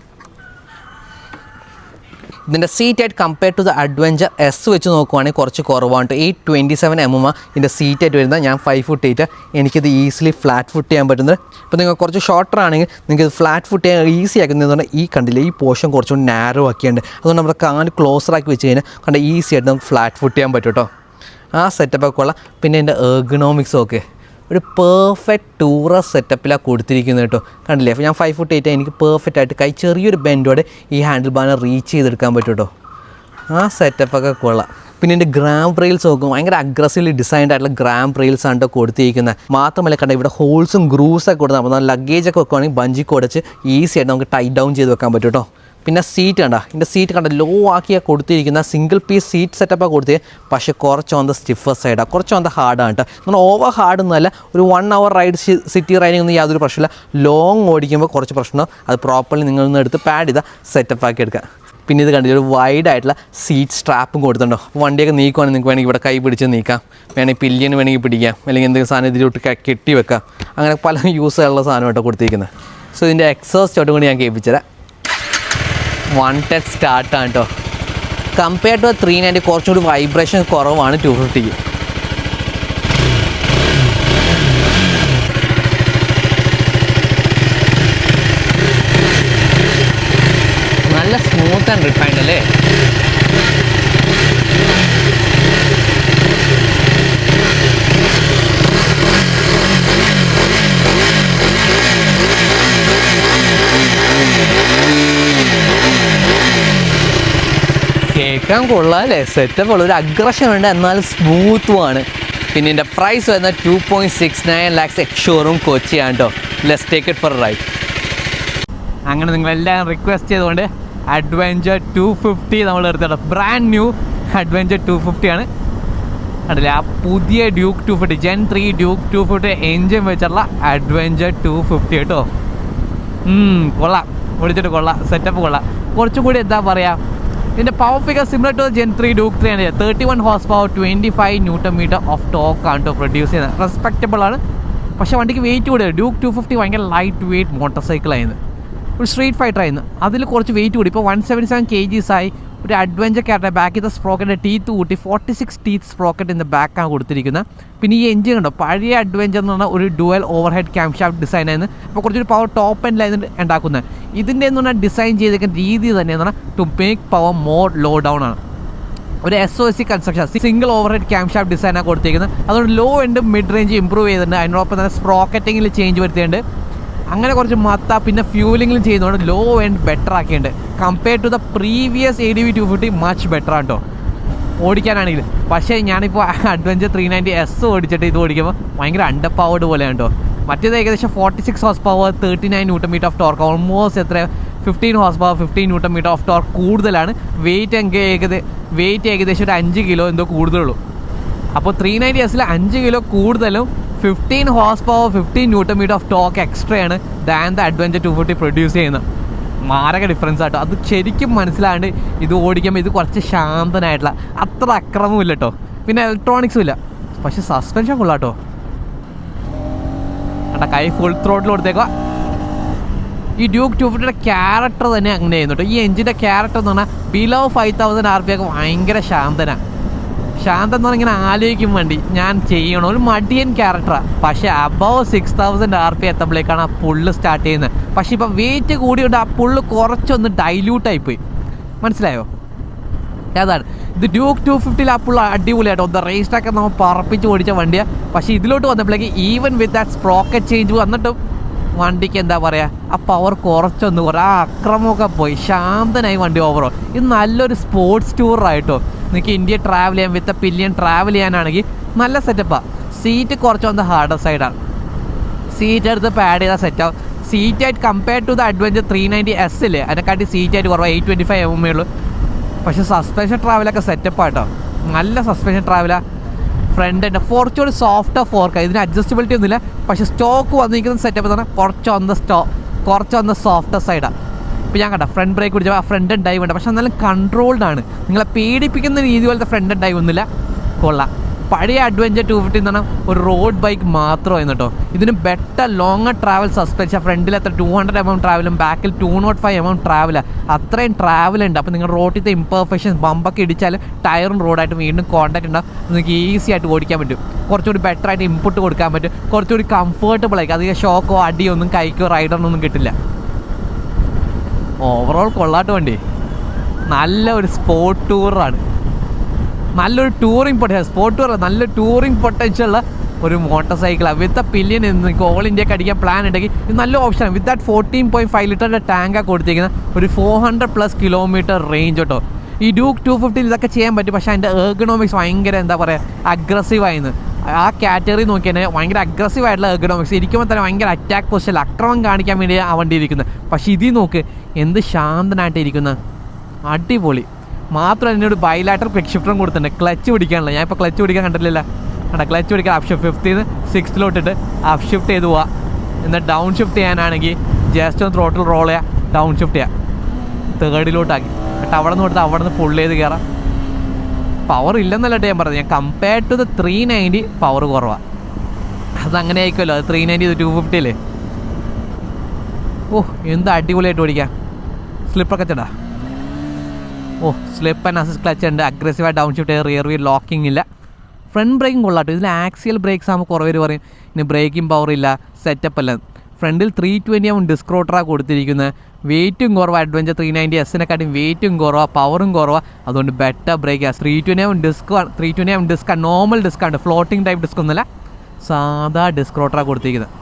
ഇതിൻ്റെ സീറ്റ് ആയിട്ട് compare to the adventure S വെച്ച് നോക്കുവാണെങ്കിൽ കുറച്ച് കുറവാണ്. 827 mm ഇതിൻ്റെ സീറ്റ് ആയിട്ട് വരുന്നത്. ഞാൻ 5 foot 8, എനിക്കിത് ഈസിലി ഫ്ലാറ്റ് ഫുട്ട് ചെയ്യാൻ പറ്റുന്നത്. ഇപ്പോൾ നിങ്ങൾ കുറച്ച് ഷോർട്ടർ ആണെങ്കിൽ നിങ്ങൾക്ക് ഇത് ഫ്ലാറ്റ് ഫുട്ട് ചെയ്യാൻ ഈസി ആക്കുന്നതെന്ന് പറഞ്ഞാൽ ഈ കണ്ടില്ലേ, ഈ പോർഷൻ കുറച്ചുകൂടി നാരോ ആക്കിയുണ്ട്. അതുകൊണ്ട് നമ്മുടെ കാല് ക്ലോസർ ആക്കി വെച്ച് കഴിഞ്ഞാൽ കണ്ട ഈസി ആയിട്ട് നമുക്ക് ഫ്ലാറ്റ് ഫുട്ട് ചെയ്യാൻ പറ്റും കേട്ടോ. ആ സെറ്റപ്പൊക്കെ ഉള്ള. പിന്നെ എൻ്റെ എർഗണോമിക്സ് ഒക്കെ ഒരു പെർഫെക്റ്റ് ടൂറസ്റ്റ് സെറ്റപ്പിലാണ് കൊടുത്തിരിക്കുന്നത് കേട്ടോ. കണ്ടില്ലേ, അപ്പോൾ ഞാൻ 5 foot 8, എനിക്ക് പെർഫെക്റ്റ് ആയിട്ട് കൈ ചെറിയൊരു ബെൻഡോടെ ഈ ഹാൻഡിൽ ബാറിനെ റീച്ച് ചെയ്തെടുക്കാൻ പറ്റും കേട്ടോ. ആ സെറ്റപ്പൊക്കെ കൊള്ളാം. പിന്നെ എൻ്റെ ഗ്രാം റെയിൽസ് നോക്കും, ഭയങ്കര അഗ്രസീവ്ലി ഡിസൈൻഡ് ആയിട്ടുള്ള ഗ്രാം റെയിൽസ് ആണ് കേട്ടോ കൊടുത്തിരിക്കുന്നത്. മാത്രമല്ല കണ്ട ഇവിടെ ഹോൾസും ഗ്രൂവ്സൊക്കെ കൊടുത്താൽ അപ്പോൾ ലഗേജൊക്കെ വെക്കുവാണെങ്കിൽ ബഞ്ചി കൊടുത്ത് ഈസി ആയിട്ട് നമുക്ക് ടൈറ്റ് ഡൗൺ ചെയ്ത് വെക്കാൻ പറ്റും കേട്ടോ. പിന്നെ സീറ്റ് കണ്ട, ഇതിൻ്റെ സീറ്റ് കണ്ട ലോ ആക്കിയാണ് കൊടുത്തിരിക്കുന്ന. സിംഗിൾ പീസ് സീറ്റ് സെറ്റപ്പാണ് കൊടുത്തത്. പക്ഷേ കുറച്ച് ഓൺ ദ സ്റ്റിഫർ സൈഡാണ്, കുറച്ച് ഓൺ ദ ഹാർഡാണ് കേട്ടോ. നമ്മൾ ഓവർ ഹാർഡ് ഒന്നുമല്ല. ഒരു 1 hour റൈഡ് സിറ്റി റൈഡിങ് ഒന്നും യാതൊരു പ്രശ്നമില്ല. ലോങ് ഓടിക്കുമ്പോൾ കുറച്ച് പ്രശ്നം. അത് പ്രോപ്പർലി നിങ്ങളൊന്ന് എടുത്ത് പാഡ് ചെയ്താൽ സെറ്റപ്പാക്കി എടുക്കുക. പിന്നെ ഇത് കണ്ടിട്ട് ഒരു വൈഡ് ആയിട്ടുള്ള സീറ്റ് സ്ട്രാപ്പും കൊടുത്തിട്ടുണ്ടോ. വണ്ടിയൊക്കെ നീക്കുവാണെങ്കിൽ നിങ്ങൾക്ക് വേണമെങ്കിൽ ഇവിടെ കൈ പിടിച്ച് നീക്കാം, വേണമെങ്കിൽ പില്ലിയന് വേണമെങ്കിൽ പിടിക്കാം, അല്ലെങ്കിൽ എന്തെങ്കിലും സാധനം ഇതിലോട്ട് കെട്ടി വെക്കാം. അങ്ങനെ പല യൂസുള്ള സാധനം കേട്ടോ കൊടുത്തിരിക്കുന്നത്. സോ ഇതിൻ്റെ എക്സോസ്റ്റ് കൂടി ഞാൻ കേൾപ്പിച്ചുതരാം. 110 സ്റ്റാർട്ടാണ് കേട്ടോ. കമ്പയർ ടു 390 കുറച്ചുകൂടി വൈബ്രേഷൻ കുറവാണ് 250ക്ക്. നല്ല സ്മൂത്ത് ആൻഡ് റിഫൈൻഡ് അല്ലേ? കേൾക്കാൻ കൊള്ളാം അല്ലേ? സെറ്റപ്പ് ഉള്ള ഒരു അഗ്രഷൻ ഉണ്ട്, എന്നാൽ സ്മൂത്തുമാണ്. പിന്നെ എൻ്റെ പ്രൈസ് വരുന്നത് 2.69 lakhs എക്സ്ഷോറൂം കൊച്ചിയാണ് കേട്ടോ. Let's take it for ride. അങ്ങനെ നിങ്ങളെല്ലാം റിക്വസ്റ്റ് ചെയ്തുകൊണ്ട് അഡ്വഞ്ചർ 250 നമ്മൾ എടുത്തിട്ട് ബ്രാൻഡ് ന്യൂ അഡ്വഞ്ചർ 250 ആണ്. കണ്ടില്ലേ, ആ പുതിയ ഡ്യൂക്ക് 250 Gen 3 ഡ്യൂക്ക് 250 എൻജിൻ വെച്ചിട്ടുള്ള അഡ്വഞ്ചർ 250 കേട്ടോ. കൊള്ളാം, ഓടിച്ചിട്ട് കൊള്ളാം, സെറ്റപ്പ് കൊള്ളാം. കുറച്ചും കൂടി എന്താ പറയുക, ഇതിൻ്റെ power figure similar to Gen 3 Duke 3 ആണ്. 31 horsepower 25 Nm ഓഫ് ടോക്ക് ആണ് കേട്ടോ പ്രൊഡ്യൂസ് ചെയ്യുന്നത്. റെസ്പെക്റ്റബിൾ ആണ്. പക്ഷേ വണ്ടിക്ക് വെയിറ്റ് കൂടി. ഡ്യൂക്ക് 250 ഭയങ്കര ലൈറ്റ് വെയിറ്റ് മോട്ടോർ സൈക്കിളായിരുന്നു, ഒരു സ്ട്രീറ്റ് ഫൈറ്റർ ആയിരുന്നു. അതിൽ കുറച്ച് വെയിറ്റ് കൂടി. ഇപ്പോൾ 177 kgs ആയി. ഒരു അഡ്വഞ്ചർ ക്യാരക്ടർ ബാക്കിൽ സ്പ്രോക്കറ്റിൻ്റെ ടീത്ത് കൂട്ടി 46 ടീത്ത് സ്പ്രോക്കറ്റ് ഇൻ ദ ബാക്കാണ് കൊടുത്തിരിക്കുന്നത്. പിന്നെ ഈ എഞ്ചിൻ ഉണ്ടോ, പഴയ അഡ്വഞ്ചർ എന്ന് പറഞ്ഞാൽ ഒരു dual over head cam shaft ഡിസൈനായിരുന്നു. അപ്പോൾ കുറച്ചൊരു പവർ ടോപ്പ് എൻഡിലായിരുന്നു ഉണ്ടാക്കുന്നത്. ഇതിൻ്റെ എന്ന് പറഞ്ഞാൽ ഡിസൈൻ ചെയ്തിരിക്കുന്ന രീതി തന്നെയെന്ന് പറഞ്ഞാൽ to make power more low down ആണ്. ഒരു SOC construction, single over head cam shaft ഡിസൈനാണ് കൊടുത്തിരിക്കുന്നത്. അതുകൊണ്ട് low end mid range improve ചെയ്തിട്ടുണ്ട്. അതിനോടൊപ്പം തന്നെ സ്പ്രോക്കറ്റിങ്ങിൽ ചേഞ്ച് വരുത്തിയിട്ടുണ്ട്. അങ്ങനെ കുറച്ച് പിന്നെ ഫ്യൂലിങ്ങിലും ചെയ്യുന്നതുകൊണ്ട് ലോ എൻഡ് ബെറ്റർ ആക്കിയിട്ടുണ്ട്. Compare to the previous ADV 250 much better ആണ് കേട്ടോ ഓടിക്കാനാണെങ്കിൽ. പക്ഷേ ഞാനിപ്പോൾ അഡ്വഞ്ചർ 390S ഓടിച്ചിട്ട് ഇത് ഓടിക്കുമ്പോൾ ഭയങ്കര അണ്ടർ പവർഡ് പോലെയാണ് കേട്ടോ. മറ്റേത് ഏകദേശം 46 horsepower 39 Nm of torque, almost 15 horsepower 15 Nm of torque കൂടുതലാണ്. വെയിറ്റ് ഏകദേശം ഒരു 5 കിലോ എന്തോ കൂടുതലുള്ളൂ. അപ്പോൾ 390S 5 കിലോ കൂടുതലും 15 horsepower 15 Nm of torque extra ആണ് ദാൻ ദ അഡ്വഞ്ചർ 250 പ്രൊഡ്യൂസ് ചെയ്യുന്നത്. മാരക ഡിഫറൻസ് ആട്ടോ. അത് ശരിക്കും മനസ്സിലാണ്ട് ഇത് ഓടിക്കുമ്പോൾ ഇത് കുറച്ച് ശാന്തനായിട്ടുള്ള, അത്ര അക്രമമില്ല കേട്ടോ. പിന്നെ ഇലക്ട്രോണിക്സും ഇല്ല. പക്ഷെ സസ്പെൻഷൻ കൊള്ളാട്ടോ. കണ്ട, കൈ ഫുൾ ത്രോട്ടിൽ കൊടുത്തേക്കുക. ഈ ഡ്യൂക്ക് 250യുടെ ക്യാരക്ടർ തന്നെ അങ്ങനെ ചെയ്യുന്നുണ്ട്. ഈ എഞ്ചിൻ്റെ ക്യാരക്ടർ എന്ന് പറഞ്ഞാൽ ബിലോ 5000 RPM ഒക്കെ ഭയങ്കര ശാന്തനാണ്. ശാന്തം എന്ന് പറഞ്ഞാൽ ഇങ്ങനെ ആലോചിക്കും വേണ്ടി ഞാൻ ചെയ്യണം, ഒരു മടിയൻ ക്യാരക്ടറാണ്. പക്ഷേ അബവ് 6000 RPM എത്തുമ്പോഴേക്കാണ് ആ പുള്ള് സ്റ്റാർട്ട് ചെയ്യുന്നത്. പക്ഷേ ഇപ്പോൾ വെയിറ്റ് കൂടിയുണ്ട് ആ പുള്ള് കുറച്ചൊന്ന് ഡൈല്യൂട്ടായിപ്പോയി. മനസ്സിലായോ? അതാണ് ഇത് ഡ്യൂക്ക് 250 ആ പുള്ള അടിപൊളിയായിട്ടോ. ഒന്ന് റേസ് ട്രാക്ക് നമ്മൾ പറപ്പിച്ച് ഓടിച്ച വണ്ടിയാണ്. പക്ഷേ ഇതിലോട്ട് വന്നപ്പോഴേക്ക് even with that sprocket change വന്നിട്ടും വണ്ടിക്ക് എന്താ പറയുക, ആ പവർ കുറച്ചൊന്ന് ആ അക്രമമൊക്കെ പോയി. ശാന്തനായി വണ്ടി ഓവറോൾ. ഇത് നല്ലൊരു സ്പോർട്സ് ടൂറായിട്ടോ. നിങ്ങൾക്ക് ഇന്ത്യ ട്രാവൽ ചെയ്യാൻ വിത്ത് പില്ലിയൻ ട്രാവൽ ചെയ്യാനാണെങ്കിൽ നല്ല സെറ്റപ്പാണ്. സീറ്റ് കുറച്ചൊന്ന് ഹാർഡർ സൈഡാണ്. സീറ്റ് എടുത്ത് പാഡ് ചെയ്താൽ സെറ്റാവും. സീറ്റായിട്ട് compared to the adventure 390S ഇല്ലേ, അതിനെക്കാട്ടി സീറ്റായിട്ട് കുറവാണ്. 825 mm ഉള്ളൂ. പക്ഷേ സസ്പെൻഷൻ ട്രാവലൊക്കെ സെറ്റപ്പാട്ടോ. നല്ല സസ്പെൻഷൻ ട്രാവലാണ്. ഫ്രണ്ട് ഉണ്ട് കുറച്ചുകൂടി സോഫ്റ്റ് ഫോർക്ക്. ഇതിന് അഡ്ജസ്റ്റബിലിറ്റി ഒന്നുമില്ല. പക്ഷേ സ്റ്റോക്ക് വന്നിരിക്കുന്ന സെറ്റപ്പ് എന്ന് പറഞ്ഞാൽ കുറച്ചൊന്ന് സോഫ്റ്റ് സൈഡാണ്. ഇപ്പോൾ ഞാൻ കണ്ട ഫ്രണ്ട് ബ്രേക്ക് പിടിച്ചപ്പോൾ ആ ഫ്രണ്ട് ഡൈവ് ഉണ്ട്. പക്ഷെ എന്നാലും കൺട്രോൾഡ് ആണ്. നിങ്ങളെ പേടിപ്പിക്കുന്ന രീതി പോലത്തെ ഫ്രണ്ട് ഡൈവ് ഒന്നുമില്ല. കൊള്ളാം. പഴയ അഡ്വഞ്ചർ 250 എന്ന് പറഞ്ഞാൽ ഒരു റോഡ് ബൈക്ക് മാത്രമായിരുന്നു കേട്ടോ. ഇതിന് ബെറ്റർ ലോങ്ങർ ട്രാവൽ സസ്പെൻഷൻ. ഫ്രണ്ടിൽ എത്ര 200 mm ട്രാവലും ബാക്കിൽ 205 mm ട്രാവലാണ്. അത്രയും ട്രാവലുണ്ട്. അപ്പോൾ നിങ്ങൾ റോഡിലത്തെ ഇംപെർഫെക്ഷൻ ബമ്പൊക്കെ ഇടിച്ചാൽ ടയറും റോഡായിട്ട് വീണ്ടും കോൺടാക്ട് ഉണ്ടാവും. നിങ്ങൾക്ക് ഈസി ആയിട്ട് ഓടിക്കാൻ പറ്റും. കുറച്ചുകൂടി ബെറ്റർ ആയിട്ട് ഇൻപുട്ട് കൊടുക്കാൻ പറ്റും. കുറച്ചുകൂടി കംഫർട്ടബിൾ ആയിരിക്കും. അധികം ഷോക്കോ അടിയോ ഒന്നും കൈക്കോ റൈഡറിനൊന്നും കിട്ടില്ല. ഓവറോൾ കൊള്ളാട്ട് വണ്ടി. നല്ല ഒരു സ്പോർട്ട് ടൂറാണ്. നല്ലൊരു ടൂറിങ് പൊട്ടൻഷ്യൽ. സ്പോർട്ട് ടൂർ നല്ല ടൂറിങ് പൊട്ടൻഷ്യലുള്ള ഒരു മോട്ടോർ സൈക്കിളാണ്. വിത്ത് പില്ലിയൻ നിങ്ങൾക്ക് ഓൾ ഇന്ത്യക്ക് അടിക്കാൻ പ്ലാൻ ഉണ്ടെങ്കിൽ ഇത് നല്ല ഓപ്ഷനാണ്. വിത്ത് ദാറ്റ് 14.5 ലിറ്ററിൻ്റെ ടാങ്കാണ് കൊടുത്തിരിക്കുന്നത്. ഒരു 400+ കിലോമീറ്റർ റേഞ്ച് കേട്ടോ. ഈ ഡ്യൂക്ക് 250 ഇതൊക്കെ ചെയ്യാൻ പറ്റും. പക്ഷേ അതിൻ്റെ എർഗണോമിക്സ് ഭയങ്കര എന്താ പറയുക അഗ്രസീവായിരുന്നു. ആ കാറ്റഗറി നോക്കിയാൽ ഭയങ്കര അഗ്രസീവായിട്ടുള്ള എർഗണോമിക്സ്. ഇരിക്കുമ്പോൾ തന്നെ ഭയങ്കര അറ്റാക്ക് പൊസിഷൻ അക്രമം കാണിക്കാൻ വേണ്ടി ആ വണ്ടി ഇരിക്കുന്നത്. പക്ഷേ ഇതിൽ നോക്ക് എന്ത് ശാന്തനായിട്ട് ഇരിക്കുന്നത്. അടിപൊളി. മാത്രമല്ല എന്നോട് ബൈലാറ്റർ ക്വിക്ക് ഷിഫ്റ്ററും കൊടുത്തിട്ടുണ്ട്. ക്ലച്ച് പിടിക്കാനുള്ള. ഞാൻ ഇപ്പോൾ ക്ലച്ച് പിടിക്കാൻ കണ്ടിട്ടില്ല. ക്ലച്ച് പിടിക്കാൻ up shift 5th 6th up shift ചെയ്ത് പോവാം. എന്നാൽ ഡൗൺ ഷിഫ്റ്റ് ചെയ്യാനാണെങ്കിൽ ജസ്റ്റ് ഒന്ന് ത്രോട്ടിൽ റോൾ ചെയ്യുക, ഡൗൺ ഷിഫ്റ്റ് ചെയ്യുക, 3rd എന്നിട്ട് അവിടെ നിന്ന് കൊടുത്ത് അവിടെ നിന്ന് പുള്ള് ചെയ്ത് കയറാം. പവർ ഇല്ലെന്നല്ല ഞാൻ പറഞ്ഞത്. ഞാൻ കമ്പയർഡ് ടു ദ 390 പവർ കുറവാണ്. അതങ്ങനെ ആയിരിക്കുമല്ലോ. അത് 390 250 ഓ എന്ത് അടിപൊളിയായിട്ട് ഓടിക്കാം. സ്ലിപ്പൊക്കെ ചേട്ടാ. സ്ലിപ്പ് ആൻഡ് അസിസ്റ്റ് ക്ലച്ച് ഉണ്ട്. അഗ്രസീവായി down shift, rear wheel locking ഇല്ല. ഫ്രണ്ട് ബ്രേക്കിംഗ് കൊള്ളാട്ടോ. ഇതിൽ ആക്സിയൽ ബ്രേക്സ് ആകുമ്പോൾ കുറേ പേര് പറയും ഇനി ബ്രേക്കിംഗ് പവർ ഇല്ല, സെറ്റപ്പ് അല്ല. ഫ്രണ്ടിൽ 320 ഡിസ്ക് റോട്ടറാണ് കൊടുത്തിരിക്കുന്നത്. വെയിറ്റും കുറവാണ്. അഡ്വഞ്ചർ 390Sനെക്കാട്ടും വെയിറ്റും കുറവാണ്, പവറും കുറവാണ്. അതുകൊണ്ട് ബെറ്റർ ബ്രേക്ക്. 320 ഡിസ്ക്കാണ്. നോർമൽ ഡിസ്ക്കാണ്, ഫ്ലോട്ടിംഗ് ടൈപ്പ് ഡിസ്ക് ഒന്നുമല്ല, സാധാ ഡിസ്ക് റോട്ടറാണ് കൊടുത്തിരിക്കുന്നത്.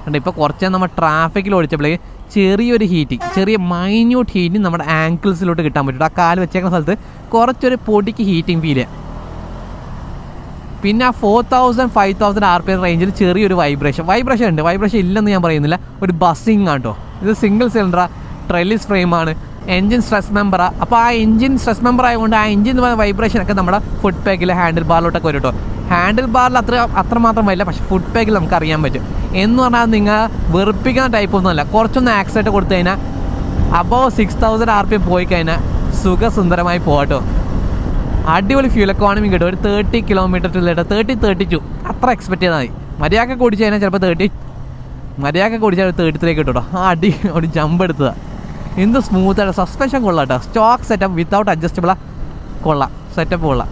കണ്ടോ ഇപ്പോൾ കുറച്ച് നമ്മൾ ട്രാഫിക്കിൽ ഓടിച്ചപ്പോഴേക്ക് ചെറിയൊരു ഹീറ്റിങ്, ചെറിയ മൈന്യൂട്ട് ഹീറ്റിങ് നമ്മുടെ ആങ്കിൾസിലോട്ട് കിട്ടാൻ പറ്റും. ആ കാല് വെച്ചേക്കുന്ന സ്ഥലത്ത് കുറച്ചൊരു പൊടിക്ക് ഹീറ്റിംഗ് ഫീൽ ചെയ്യാം. പിന്നെ ആ 4000-5000 RPM റേഞ്ചിൽ ചെറിയൊരു വൈബ്രേഷൻ ഉണ്ട്. വൈബ്രേഷൻ ഇല്ലെന്ന് ഞാൻ പറയുന്നില്ല, ഒരു ബസ്സിങ് ആണ് കേട്ടോ. ഇത് സിംഗിൾ സിലിണ്ടറാണ്, ട്രെല്ലിസ് ഫ്രെയിമാണ്, എൻജിൻ സ്ട്രെസ് മെമ്പറാണ്. അപ്പോൾ ആ എൻജിൻ സ്ട്രെസ് മെമ്പർ ആയതുകൊണ്ട് ആ എൻജിൻ വൈബ്രേഷനൊക്കെ നമ്മുടെ ഫുഡ് പാക്കിൽ ഹാൻഡിൽ ബാറിലോട്ടൊക്കെ വരും കേട്ടോ. ഹാൻഡിൽ ബാറിൽ അത്രമാത്രം വരില്ല, പക്ഷേ ഫുഡ് പാക്കിൽ നമുക്ക് അറിയാൻ പറ്റും. എന്ന് പറഞ്ഞാൽ നിങ്ങൾ വെറുപ്പിക്കുന്ന ടൈപ്പ് ഒന്നുമല്ല. കുറച്ചൊന്ന് ആക്സിലേറ്റ് കൊടുത്തു കഴിഞ്ഞാൽ അബവ് 6000 RPM പോയി കഴിഞ്ഞാൽ സുഖസുന്ദരമായി പോകട്ടോ. അടിപൊളി ഫ്യൂൽ എക്കോണമി കിട്ടും. ഒരു 30 കിലോമീറ്റർ 32 അത്ര എക്സ്പെക്ട് ചെയ്താൽ മതി. മര്യാദക്ക് ഓടിച്ചു കഴിഞ്ഞാൽ ചിലപ്പോൾ 30, മര്യാദക്ക് ഓടിച്ചാൽ 33 കിട്ടും. ആ അടി ഒരു ജമ്പ് എടുത്തതാണ്. എന്ത് സ്മൂത്താണ്. സസ്പെൻഷൻ കൊള്ളാം കേട്ടോ. സ്റ്റോക്ക് സെറ്റപ്പ് വിത്തൗട്ട് അഡ്ജസ്റ്റബിളാണ്. കൊള്ളാം, സെറ്റപ്പ് കൊള്ളാം.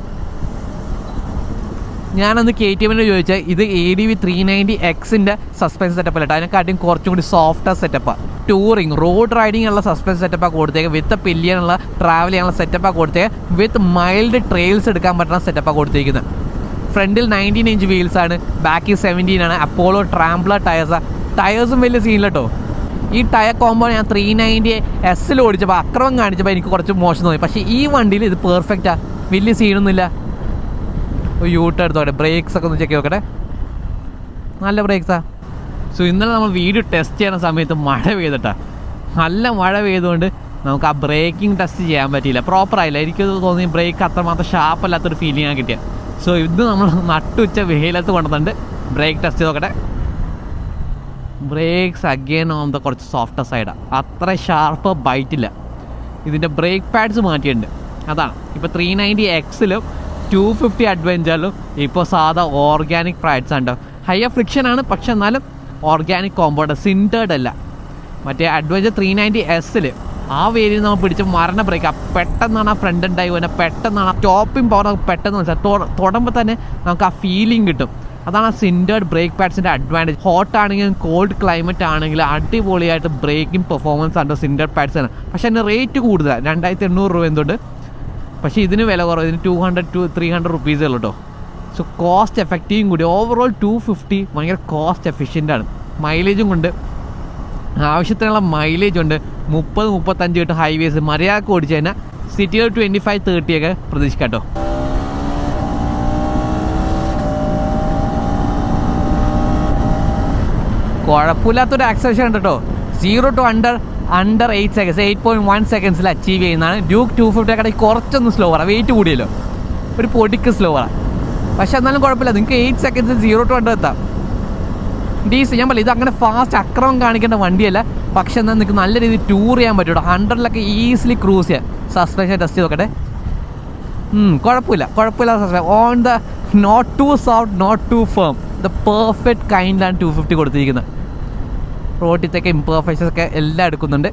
ഞാനന്ന് KTM ചോദിച്ചാൽ ഇത് ADV 390Xൻ്റെ സസ്പെൻഷൻ സെറ്റപ്പ് അല്ല, അതിനെക്കാട്ടിയും കുറച്ചും കൂടി സോഫ്റ്റ് സെറ്റപ്പാണ്. ടൂറിങ് റോഡ് റൈഡിങ് ഉള്ള സസ്പെൻഷൻ സെറ്റപ്പാണ് കൊടുത്തേക്ക്. വിത്ത് പില്ലിയനുള്ള ട്രാവൽ ചെയ്യാനുള്ള സെറ്റപ്പാണ് കൊടുത്തേക്ക്. വിത്ത് മൈൽഡ് ട്രെയിൽസ് എടുക്കാൻ പറ്റുന്ന സെറ്റപ്പാണ് കൊടുത്തിരിക്കുന്നത്. ഫ്രണ്ടിൽ 19 ഇഞ്ച് വീൽസാണ്, ബാക്കിൽ 17 ആണ്. അപ്പോളോ ട്രാംബ്ലർ ടയേഴ്സാണ്. ടയേഴ്സും വലിയ സീനില്ല കേട്ടോ. ഈ ടയർ കോമ്പോ ഞാൻ 390S ഓടിച്ചപ്പോൾ അക്രമം കാണിച്ചപ്പോൾ എനിക്ക് കുറച്ച് മോശം തോന്നി. പക്ഷേ ഈ വണ്ടിയിൽ ഇത് പെർഫെക്റ്റാണ്, വലിയ സീനൊന്നുമില്ല. യൂട്ട് എടുത്തോട്ടെ. ബ്രേക്സ് ഒക്കെ ഒന്ന് ചെക്ക് നോക്കട്ടെ. നല്ല ബ്രേക്സാണ്. സോ ഇന്നലെ നമ്മൾ വീഡിയോ ടെസ്റ്റ് ചെയ്യുന്ന സമയത്ത് മഴ പെയ്തിട്ടാ, നല്ല മഴ പെയ്തുകൊണ്ട് നമുക്ക് ആ ബ്രേക്കിംഗ് ടെസ്റ്റ് ചെയ്യാൻ പറ്റിയില്ല, പ്രോപ്പറായില്ല. എനിക്ക് തോന്നി ബ്രേക്ക് അത്രമാത്രം ഷാർപ്പല്ലാത്തൊരു ഫീലിംഗാണ് കിട്ടിയത്. സോ ഇത് നമ്മൾ നട്ടുച്ച വെയിലത്ത് കൊണ്ടുവന്നിട്ട് ബ്രേക്ക് ടെസ്റ്റ് ചെയ്ത് നോക്കട്ടെ. ബ്രേക്സ് അഗെയിൻ ആവുമ്പോൾ കുറച്ച് സോഫ്റ്റ് സൈഡാണ്, അത്ര ഷാർപ്പ് ബൈറ്റില്ല. ഇതിൻ്റെ ബ്രേക്ക് പാഡ്സ് മാറ്റിയിട്ടുണ്ട്. അതാണ് ഇപ്പോൾ 390Xലും 250 അഡ്വഞ്ചറിലും ഇപ്പോൾ സാധാ ഓർഗാനിക് പാഡ്സ് ഉണ്ടോ. ഹയർ ഫ്രിക്ഷനാണ്, പക്ഷെ എന്നാലും ഓർഗാനിക് കോമ്പൗണ്ട്, സിൻറ്റേർഡ് അല്ല. മറ്റേ അഡ്വഞ്ചർ 390S ആ വേരിയിൽ നമ്മൾ പിടിച്ച് മരണ ബ്രേക്ക് പെട്ടെന്നാണ് ആ ഫ്രണ്ട് ഉണ്ടായി വരുന്നത്, പെട്ടെന്നാണ് ആ സ്റ്റോപ്പിംഗ് പവർ നമുക്ക് പെട്ടെന്ന് മനസ്സിലായി, തൊടുമ്പോൾ തന്നെ നമുക്ക് ആ ഫീലിംഗ് കിട്ടും. അതാണ് ആ സിൻഡേർഡ് ബ്രേക്ക് പാഡ്സിൻ്റെ അഡ്വാൻറ്റേജ്. ഹോട്ട് ആണെങ്കിലും കോൾഡ് ക്ലൈമറ്റ് ആണെങ്കിലും അടിപൊളിയായിട്ട് ബ്രേക്കിംഗ് പെർഫോമൻസ് ആണ് സിൻഡേർഡ് പാഡ്സാണ്. പക്ഷേ അതിന് റേറ്റ് കൂടുതലാണ്, 2800 രൂപ എന്തുകൊണ്ട്. പക്ഷേ ഇതിന് വില കുറവ്, ഇതിന് 200 to 300 റുപ്പീസേ ഉള്ളൂ കേട്ടോ. സോ കോസ്റ്റ് എഫക്റ്റീവും കൂടി. ഓവറോൾ 250 ഭയങ്കര കോസ്റ്റ് എഫിഷ്യൻ്റാണ്. മൈലേജും കൊണ്ട് ആവശ്യത്തിനുള്ള മൈലേജ് ഉണ്ട്. 30-35 കിട്ടും ഹൈവേസ്. മര്യാദക്ക് ഓടിച്ചു കഴിഞ്ഞാൽ സിറ്റിയിൽ 25-30 ഒക്കെ പ്രതീക്ഷിക്കാം കേട്ടോ. കുഴപ്പമില്ലാത്തൊരു ആക്സലേഷൻ ഉണ്ട് കേട്ടോ. 0 to under 8 seconds, 8.1 സെക്കൻഡ്സിൽ അച്ചീവ് ചെയ്യുന്നതാണ്. ഡ്യൂക്ക് 250 കടയിൽ കുറച്ചൊന്ന് സ്ലോവറാണ്, വെയിറ്റ് കൂടിയല്ലോ, ഒരു പൊടിക്ക് സ്ലോവറാണ്. പക്ഷെ എന്നാലും കുഴപ്പമില്ല, നിങ്ങൾക്ക് 8 സെക്കൻഡ്സിൽ 0 to 100 എത്താം. ഡീസൽ ഞാൻ പറയില്ല, ഇത് അങ്ങനെ ഫാസ്റ്റ് അക്രമം കാണിക്കേണ്ട വണ്ടിയല്ല. പക്ഷെ എന്നാൽ നിങ്ങൾക്ക് നല്ല രീതിയിൽ ടൂർ ചെയ്യാൻ പറ്റും. 100-ലൊക്കെ ഈസിലി ക്രൂസ് ചെയ്യാം. സസ്പെൻഷൻ ടെസ്റ്റ് ചെയ്ത് നോക്കട്ടെ. കുഴപ്പമില്ല. Suspension on the not too soft, not too firm, the perfect കൈൻഡാണ് 250 കൊടുത്തിരിക്കുന്നത്. റോട്ടിലത്തേക്ക് ഇംപെർഫെക്ഷൻസ് ഒക്കെ എല്ലാം എടുക്കുന്നുണ്ട്.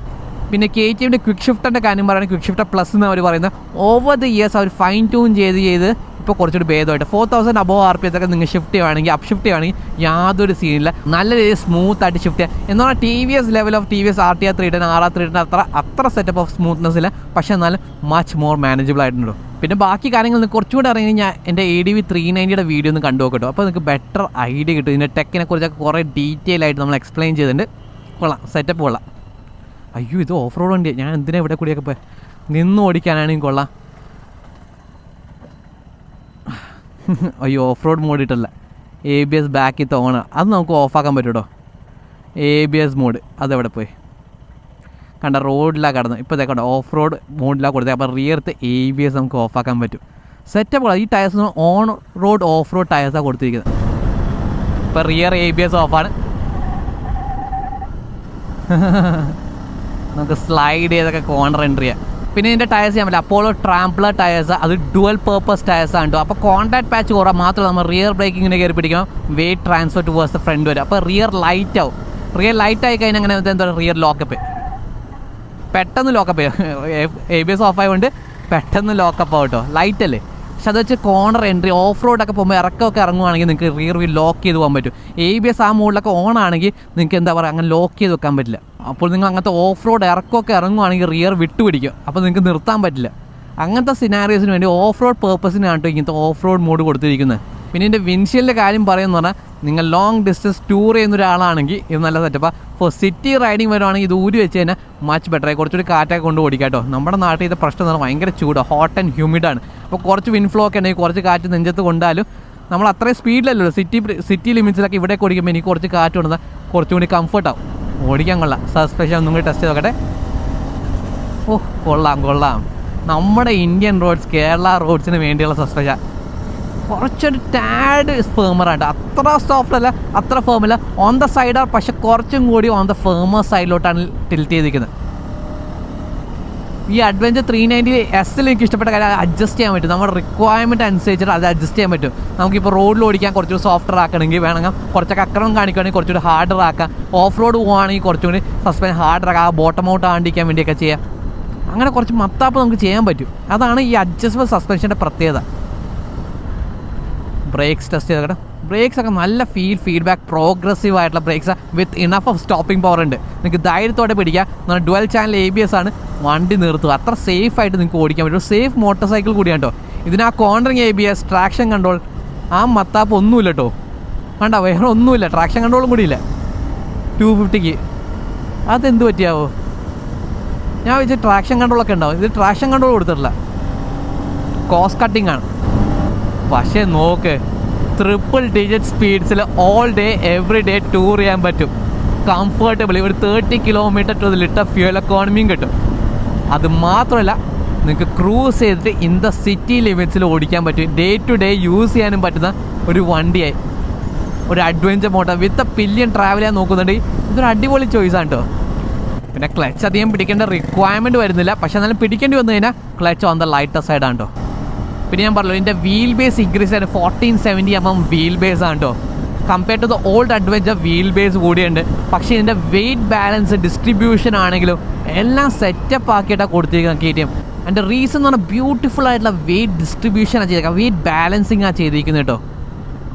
പിന്നെ KTMൻ്റെ ക്വിക്ക് ഷിഫ്റ്ററിൻ്റെ കാര്യം പറയുകയാണെങ്കിൽ ക്വിക്ക് ഷിഫ്റ്റർ പ്ലസ് എന്ന് അവർ പറയുന്നത് ഓവർ ദ ഇയേഴ്സ് അവർ ഫൈൻ ട്യൂൺ ചെയ്ത് ഇപ്പോൾ കുറച്ചുകൂടി ഭേദമായിട്ട് 4000 അബോവ് RPS ഒക്കെ നിങ്ങൾ ഷിഫ്റ്റ് ചെയ്യുകയാണെങ്കിൽ, അപ്പ് ഷിഫ്റ്റ് ചെയ്യുകയാണെങ്കിൽ യാതൊരു സീനില്ല. നല്ല രീതിയിൽ സ്മൂത്ത് ആയിട്ട് ഷിഫ്റ്റ് ചെയ്യാം. എന്നാൽ TVS level of TVS RTR 310 RR 310 അത്ര സെറ്റപ്പ് ഓഫ് സ്മൂത്ത്നെസ് ഇല്ല. പക്ഷേ എന്നാലും മച്ച് മോർ മാനേജബിൾ ആയിട്ടുണ്ടോ. പിന്നെ ബാക്കി കാര്യങ്ങൾ നിങ്ങൾക്ക് കുറച്ചുകൂടി അറിയാമെങ്കിൽ ഞാൻ എൻ്റെ ADV 390യുടെ വീഡിയോ ഒന്ന് കണ്ടു നോക്കട്ടോ. അപ്പോൾ നിങ്ങൾക്ക് ബെറ്റർ ഐഡിയ കിട്ടും. ഇതിൻ്റെ ടെക്കിനെ കുറിച്ചൊക്കെ കുറേ ഡീറ്റെയിൽ ആയിട്ട് നമ്മൾ എക്സ്പ്ലെയിൻ ചെയ്തിട്ടുണ്ട്. കൊള്ളാം, സെറ്റപ്പ് കൊള്ളാം. അയ്യോ, ഇത് ഓഫ് റോഡ് വണ്ടിയാണ്. ഞാൻ എന്തിനാ ഇവിടെ കൂടിയൊക്കെ പോയി നിന്ന് ഓടിക്കാനാണെങ്കിൽ കൊള്ളാം. അയ്യോ, ഓഫ് റോഡ് മോഡ് ഇട്ടല്ല, ABS ബാക്കിൽ തോന്നണം. അത് നമുക്ക് ഓഫാക്കാൻ പറ്റുമോ? ABS മോഡ് അതെവിടെ പോയി? കണ്ട റോഡിലാണ് കടന്നു. ഇപ്പോൾ കണ്ടോ ഓഫ് റോഡ് മോഡിലാണ് കൊടുത്തത്. അപ്പോൾ റിയർത്ത് ABS നമുക്ക് ഓഫാക്കാൻ പറ്റും. സെറ്റപ്പ്. ഈ tyres on road off road ടയർസാണ് കൊടുത്തിരിക്കുന്നത്. ഇപ്പോൾ റിയർ ABS ഓഫാണ്. നമുക്ക് സ്ലൈഡ് ചെയ്തൊക്കെ കോർണർ എൻട്രി ചെയ്യാം. പിന്നെ ഇതിൻ്റെ ടയർസ് ചെയ്യാൻ പറ്റില്ല. അപ്പോളോ ട്രാംപ്ലർ ടയർസ്, അത് ഡുവൽ പേർപ്പസ് ടയർസ് ആണ്. അപ്പോൾ കോൺടാക്ട് പാച്ച് കുറവ് മാത്രമല്ല, നമ്മൾ റിയർ ബ്രേക്കിങ്ങിനെ കയറി പിടിക്കണം. വെയിറ്റ് ട്രാൻസ്ഫർ ടുവേഴ്സ് ഫ്രണ്ട് വരും. അപ്പോൾ റിയർ ലൈറ്റ് ആവും. റിയർ ലൈറ്റ് ആയി കഴിഞ്ഞാൽ അങ്ങനെ എന്താ റിയർ ലോക്കപ്പ്, പെട്ടെന്ന് ലോക്കപ്പ് ചെയ്യും. ABS ഓഫായതുകൊണ്ട് പെട്ടെന്ന് ലോക്കപ്പ് ആവും കേട്ടോ. ലൈറ്റ് അല്ലേ. പക്ഷെ അത് വെച്ച് കോർണർ എൻട്രി ഓഫ് റോഡൊക്കെ പോകുമ്പോൾ ഇറക്കമൊക്കെ ഇറങ്ങുവാണെങ്കിൽ നിങ്ങൾക്ക് റിയർ വീൽ ലോക്ക് ചെയ്ത് പോകാൻ പറ്റും. ABS ആ മോഡിലൊക്കെ ഓൺ ആണെങ്കിൽ നിങ്ങൾക്ക് എന്താ പറയുക, അങ്ങനെ ലോക്ക് ചെയ്ത് വെക്കാൻ പറ്റില്ല. അപ്പോൾ നിങ്ങൾ അങ്ങനത്തെ ഓഫ് റോഡ് ഇറക്കമൊക്കെ ഇറങ്ങുവാണെങ്കിൽ റിയർ വിട്ടുപിടിക്കും. അപ്പോൾ നിങ്ങൾക്ക് നിർത്താൻ പറ്റില്ല. അങ്ങനത്തെ സിനാരിയോസിന് വേണ്ടി ഓഫ് റോഡ് പേർപ്പസിനാണ് കേട്ടോ ഇങ്ങനത്തെ ഓഫ് റോഡ് മോഡ് കൊടുത്തിരിക്കുന്നത്. പിന്നെ ഇതിൻ്റെ വിൻഷീൽഡിൻ്റെ കാര്യം പറയുമെന്ന് പറഞ്ഞാൽ, നിങ്ങൾ ലോങ് ഡിസ്റ്റൻസ് ടൂർ ചെയ്യുന്ന ഒരാളാണെങ്കിൽ ഇത് നല്ല സെറ്റപ്പാണ്. ഫോർ സിറ്റി റൈഡിങ് വരുവാണെങ്കിൽ ഇത് ഊരി വെച്ച് കഴിഞ്ഞാൽ മച്ച് ബെറ്ററായി. കുറച്ചുകൂടി കാറ്റൊക്കെ കൊണ്ട് ഓടിക്കാം കേട്ടോ. നമ്മുടെ നാട്ടിൽ ഇത് പ്രശ്നം എന്ന് പറഞ്ഞാൽ ഭയങ്കര ചൂടാണ്, ഹോട്ട് ആൻഡ് ഹ്യൂമിഡാണ്. അപ്പോൾ കുറച്ച് വിൻഫ്ലോ ഒക്കെ ഉണ്ടെങ്കിൽ കുറച്ച് കാറ്റ് നെഞ്ചത്ത് കൊണ്ടാലും നമ്മൾ അത്രയും സ്പീഡിലല്ലോ സിറ്റി ലിമിറ്റ്സിലൊക്കെ ഇവിടേക്ക് ഓടിക്കുമ്പോൾ എനിക്ക് കുറച്ച് കാറ്റ് കൊണ്ടാൽ കുറച്ചും കൂടി കംഫർട്ടാവും, ഓടിക്കാൻ കൊള്ളാം. സസ്പെൻഷൻ ഒന്നും കൂടി ടെസ്റ്റ് ചെയ്ത് നോക്കട്ടെ. കൊള്ളാം. നമ്മുടെ ഇന്ത്യൻ റോഡ്സ്, കേരള റോഡ്സിന് വേണ്ടിയുള്ള സസ്പെൻഷൻ കുറച്ചൊരു ടാഡ് ഫേമറായിട്ട്, അത്ര സോഫ്റ്റ് അല്ല, അത്ര ഫേമല്ല. ഓൺ ദ സൈഡാണ്, പക്ഷെ കുറച്ചും കൂടി ഓൺ ദ ഫേമർ സൈഡിലോട്ടാണ് ടിൽറ്റ് ചെയ്തിരിക്കുന്നത്. ഈ അഡ്വഞ്ചർ 390S എനിക്ക് ഇഷ്ടപ്പെട്ട കാര്യം അഡ്ജസ്റ്റ് ചെയ്യാൻ പറ്റും. നമ്മുടെ റിക്വയർമെൻറ്റ് അനുസരിച്ചിട്ട് അത് അഡ്ജസ്റ്റ് ചെയ്യാൻ പറ്റും. നമുക്കിപ്പോൾ റോഡിൽ ഓടിക്കാൻ കുറച്ചുകൂടി സോഫ്റ്റർ ആക്കണമെങ്കിൽ വേണമെങ്കിൽ കുറച്ചൊക്കെ അക്രമം കാണിക്കുകയാണെങ്കിൽ കുറച്ചുകൂടി ഹാർഡർ ആക്കാം. ഓഫ് റോഡ് പോകുകയാണെങ്കിൽ കുറച്ചുകൂടി സസ്പെൻഷൻ ഹാർഡർ ആക്കാം, ആ ബോട്ടം ഔട്ട് ആണ്ടിക്കാൻ വേണ്ടിയൊക്കെ ചെയ്യാം. അങ്ങനെ കുറച്ച് മത്താപ്പ് നമുക്ക് ചെയ്യാൻ പറ്റും. അതാണ് ഈ അഡ്ജസ്റ്റബിൾ സസ്പെൻഷൻ്റെ പ്രത്യേകത. Breaks test ചെയ്തേക്കട്ടെ. ബ്രേക്സ് ഒക്കെ നല്ല ഫീഡ്ബാക്ക് പ്രോഗ്രസീവ് ആയിട്ടുള്ള brakes with enough of stopping power ഉണ്ട്. നിങ്ങൾക്ക് ധൈര്യത്തോടെ പിടിക്കാം. എന്നാൽ ഡുവൽ ചാനൽ ABS ആണ്, വണ്ടി നിർത്തുക. അത്ര സേഫ് ആയിട്ട് നിങ്ങൾക്ക് ഓടിക്കാൻ പറ്റും. സേഫ് മോട്ടോർ സൈക്കിൾ കൂടിയാണ് കേട്ടോ. ഇതിന് ആ കോർണറിങ് ABS, ട്രാക്ഷൻ കൺട്രോൾ, ആ മത്താപ്പ് ഒന്നുമില്ല കേട്ടോ. വേണ്ട, വേറെ ഒന്നുമില്ല. ട്രാക്ഷൻ കൺട്രോളും കൂടിയില്ല 250ക്ക്. അതെന്ത് പറ്റിയാവോ? ഞാൻ വെച്ച് ട്രാക്ഷൻ കൺട്രോളൊക്കെ ഉണ്ടാവും. ഇത് ട്രാക്ഷൻ കൺട്രോൾ കൊടുത്തിട്ടില്ല, കോസ്റ്റ് കട്ടിങ് ആണ്. പക്ഷേ നോക്ക്, 3-digit സ്പീഡ്സിൽ all day every day tour ചെയ്യാൻ പറ്റും കംഫർട്ടബിളി. ഒരു 30 കിലോമീറ്റർ ടു ലിറ്റർ ഫ്യൂൽ എക്കോണമിയും കിട്ടും. അത് മാത്രമല്ല, നിങ്ങൾക്ക് ക്രൂസ് ചെയ്തിട്ട് ഇൻ ദ സിറ്റി ലിമിറ്റ്സിൽ ഓടിക്കാൻ പറ്റും. ഡേ ടു ഡേ യൂസ് ചെയ്യാനും പറ്റുന്ന ഒരു വണ്ടിയായി, ഒരു അഡ്വഞ്ചർ മോട്ടോർ വിത്ത് പില്യൺ ട്രാവൽ ചെയ്യാൻ നോക്കുന്നുണ്ടെങ്കിൽ ഇതൊരു അടിപൊളി ചോയ്സാണ് കേട്ടോ. പിന്നെ ക്ലച്ച് അധികം പിടിക്കേണ്ട റിക്വയർമെൻറ്റ് വരുന്നില്ല. പക്ഷെ എന്നാലും പിടിക്കേണ്ടി വന്നു കഴിഞ്ഞാൽ ക്ലച്ച് ഓൺ ദ ലൈറ്റർ സൈഡാണ് കേട്ടോ. പിന്നെ ഞാൻ പറഞ്ഞു ഇതിൻ്റെ വീൽ ബേസ് ഇൻക്രീസ് ആയിട്ട് 1470 mm വീൽ ബേസ് ആണ് കേട്ടോ. Compare to the old adventure wheelbase കൂടിയുണ്ട്. പക്ഷേ ഇതിൻ്റെ വെയിറ്റ് ബാലൻസ് ഡിസ്ട്രിബ്യൂഷൻ ആണെങ്കിലും എല്ലാം സെറ്റപ്പ് ആക്കിയിട്ടാണ് കൊടുത്തിരിക്കുന്നത് KTM. അതിൻ്റെ റീസൺ എന്ന് പറഞ്ഞാൽ ബ്യൂട്ടിഫുൾ ആയിട്ടുള്ള വെയിറ്റ് ഡിസ്ട്രിബ്യൂഷനാണ് ചെയ്തേക്കുക, വെയിറ്റ് ബാലൻസിങ്ങാണ് ചെയ്തിരിക്കുന്നത് കേട്ടോ.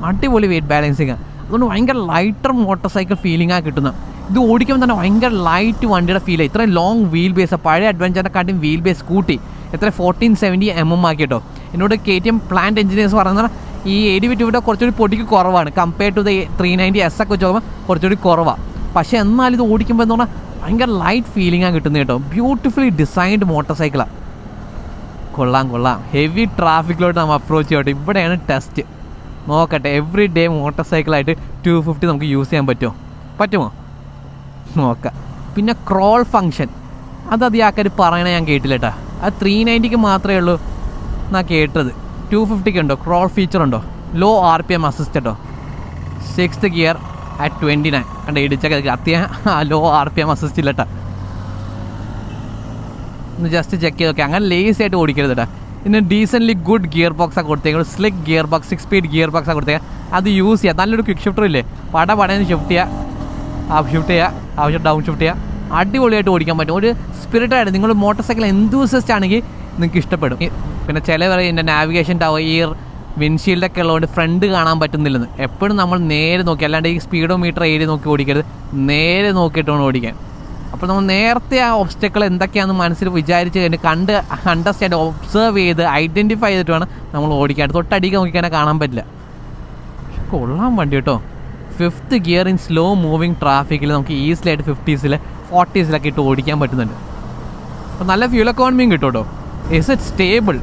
അടിപൊളി വെയിറ്റ് ബാലൻസിങ്ങാണ്. അതുകൊണ്ട് ഭയങ്കര ലൈറ്റർ മോട്ടോർ സൈക്കിൾ ഫീലിംഗാണ് കിട്ടുന്നത്. ഇത് ഓടിക്കുമ്പോൾ തന്നെ ഭയങ്കര ലൈറ്റ് വണ്ടിയുടെ ഫീൽ. ഇത്രയും ലോങ് വീൽ ബേസ്, പഴയ അഡ്വഞ്ചറിനെക്കാട്ടും വീൽ ബേസ് കൂട്ടി എത്ര 1470 mm ആക്കി കേട്ടോ. എന്നോട് KTM പ്ലാന്റ് എഞ്ചിനീയേഴ്സ് പറയുന്നത് ഈ ADV2 കുറച്ചുകൂടി പൊടിക്ക് കുറവാണ് കമ്പയർ ടു ദ 390S ഒക്കെ വെച്ച് നോക്കുമ്പോൾ കുറച്ചുകൂടി കുറവാണ്. പക്ഷേ എന്നാലും ഇത് ഓടിക്കുമ്പോൾ എന്ന് പറഞ്ഞാൽ ഭയങ്കര ലൈറ്റ് ഫീലിംഗാണ് കിട്ടുന്നത് കേട്ടോ. ബ്യൂട്ടിഫുള്ളി ഡിസൈൻഡ് മോട്ടോർ സൈക്കിളാണ്. കൊള്ളാം. ഹെവി ട്രാഫിക്കിലോട്ട് നമ്മൾ അപ്രോച്ച് ചെയ്യട്ടെ. ഇവിടെയാണ് ടെസ്റ്റ്. നോക്കട്ടെ, എവറി ഡേ മോട്ടോർ സൈക്കിളായിട്ട് 250 നമുക്ക് യൂസ് ചെയ്യാൻ പറ്റുമോ നോക്കാം. പിന്നെ ക്രോൾ ഫങ്ഷൻ അത് ആൾക്കാർ പറയണേ ഞാൻ കേട്ടില്ല കേട്ടോ. അത് 390 മാത്രമേ ഉള്ളൂ എന്നാ കേട്ടത്. 250 ഉണ്ടോ ക്രോൾ ഫീച്ചർ ഉണ്ടോ? ലോ RPM അസിസ്റ്റ് കേട്ടോ. 6th ഗിയർ at 29 കണ്ട ഇടിച്ചൊക്കെ അത്യാവശ്യം ലോ RPM അസിസ്റ്റ് ഇല്ല കേട്ടോ. ഒന്ന് ജസ്റ്റ് ചെക്ക് ചെയ്ത് നോക്കി. അങ്ങനെ ലേസി ആയിട്ട് ഓടിക്കരുത് കേട്ടോ. പിന്നെ ഡീസൻ്റ്ലി ഗുഡ് ഗിയർ ബോക്സാണ് കൊടുത്തേക്കുന്നത്. Slick gear box, 6 speed gear ബോക്സാണ് കൊടുത്തേക്കുക. അത് യൂസ് ചെയ്യുക. നല്ലൊരു ക്വിക്ക് ഷിഫ്റ്റർ ഇല്ലേ, പടന്ന് ഷിഫ്റ്റ് ചെയ്യുക, ആവശ്യം ഡൗൺ ഷിഫ്റ്റ് ചെയ്യുക. അടിപൊളിയായിട്ട് ഓടിക്കാൻ പറ്റും. ഒരു സ്പിരിറ്റായിട്ട് നിങ്ങൾ മോട്ടോർ സൈക്കിൾ എന്തൂസിസ്റ്റ് ആണെങ്കിൽ നിങ്ങൾക്ക് ഇഷ്ടപ്പെടും. പിന്നെ ചില പറയും എൻ്റെ നാവിഗേഷൻ ടവർ ഈ വിൻഷീൽഡൊക്കെ ഉള്ളതുകൊണ്ട് ഫ്രണ്ട് കാണാൻ പറ്റുന്നില്ലെന്ന്. എപ്പോഴും നമ്മൾ നേരെ നോക്കി, അല്ലാണ്ട് ഈ സ്പീഡോമീറ്റർ ഏരിയ നോക്കി ഓടിക്കരുത്, നേരെ നോക്കിയിട്ട് വേണം ഓടിക്കാൻ. അപ്പോൾ നമ്മൾ നേരത്തെ ആ ഒബ്സ്റ്റക്കിൾ എന്തൊക്കെയാണെന്ന് മനസ്സിൽ വിചാരിച്ച് കഴിഞ്ഞ് അണ്ടർസ്റ്റാൻഡ് ഒബ്സർവ് ചെയ്ത് ഐഡൻറ്റിഫൈ ചെയ്തിട്ട് വേണം നമ്മൾ ഓടിക്കാൻ. തൊട്ടടിക്കാൻ നോക്കിക്കാനെ കാണാൻ പറ്റില്ല. കൊള്ളാൻ വണ്ടി കേട്ടോ. 5th gear in slow moving ട്രാഫിക്കിൽ നമുക്ക് ഈസിലി ആയിട്ട് 50s 40s ഇട്ട് ഓടിക്കാൻ പറ്റുന്നുണ്ട്. അപ്പോൾ നല്ല ഫ്യൂൽ എക്കോണമിയും കിട്ടും കേട്ടോ. ഇസ് ഇറ്റ് സ്റ്റേബിൾ,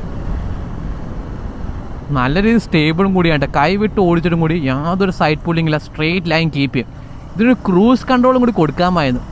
നല്ല രീതിയിൽ സ്റ്റേബിളും കൂടിയാണ്. കൈവിട്ട് ഓടിച്ചിട്ടും കൂടി യാതൊരു സൈഡ് പുള്ളിങ്ങില്ല, സ്ട്രെയിറ്റ് ലൈൻ കീപ്പ് ചെയ്യും. ഇതിനൊരു ക്രൂസ് കൺട്രോളും കൂടി കൊടുക്കാമായിരുന്നു,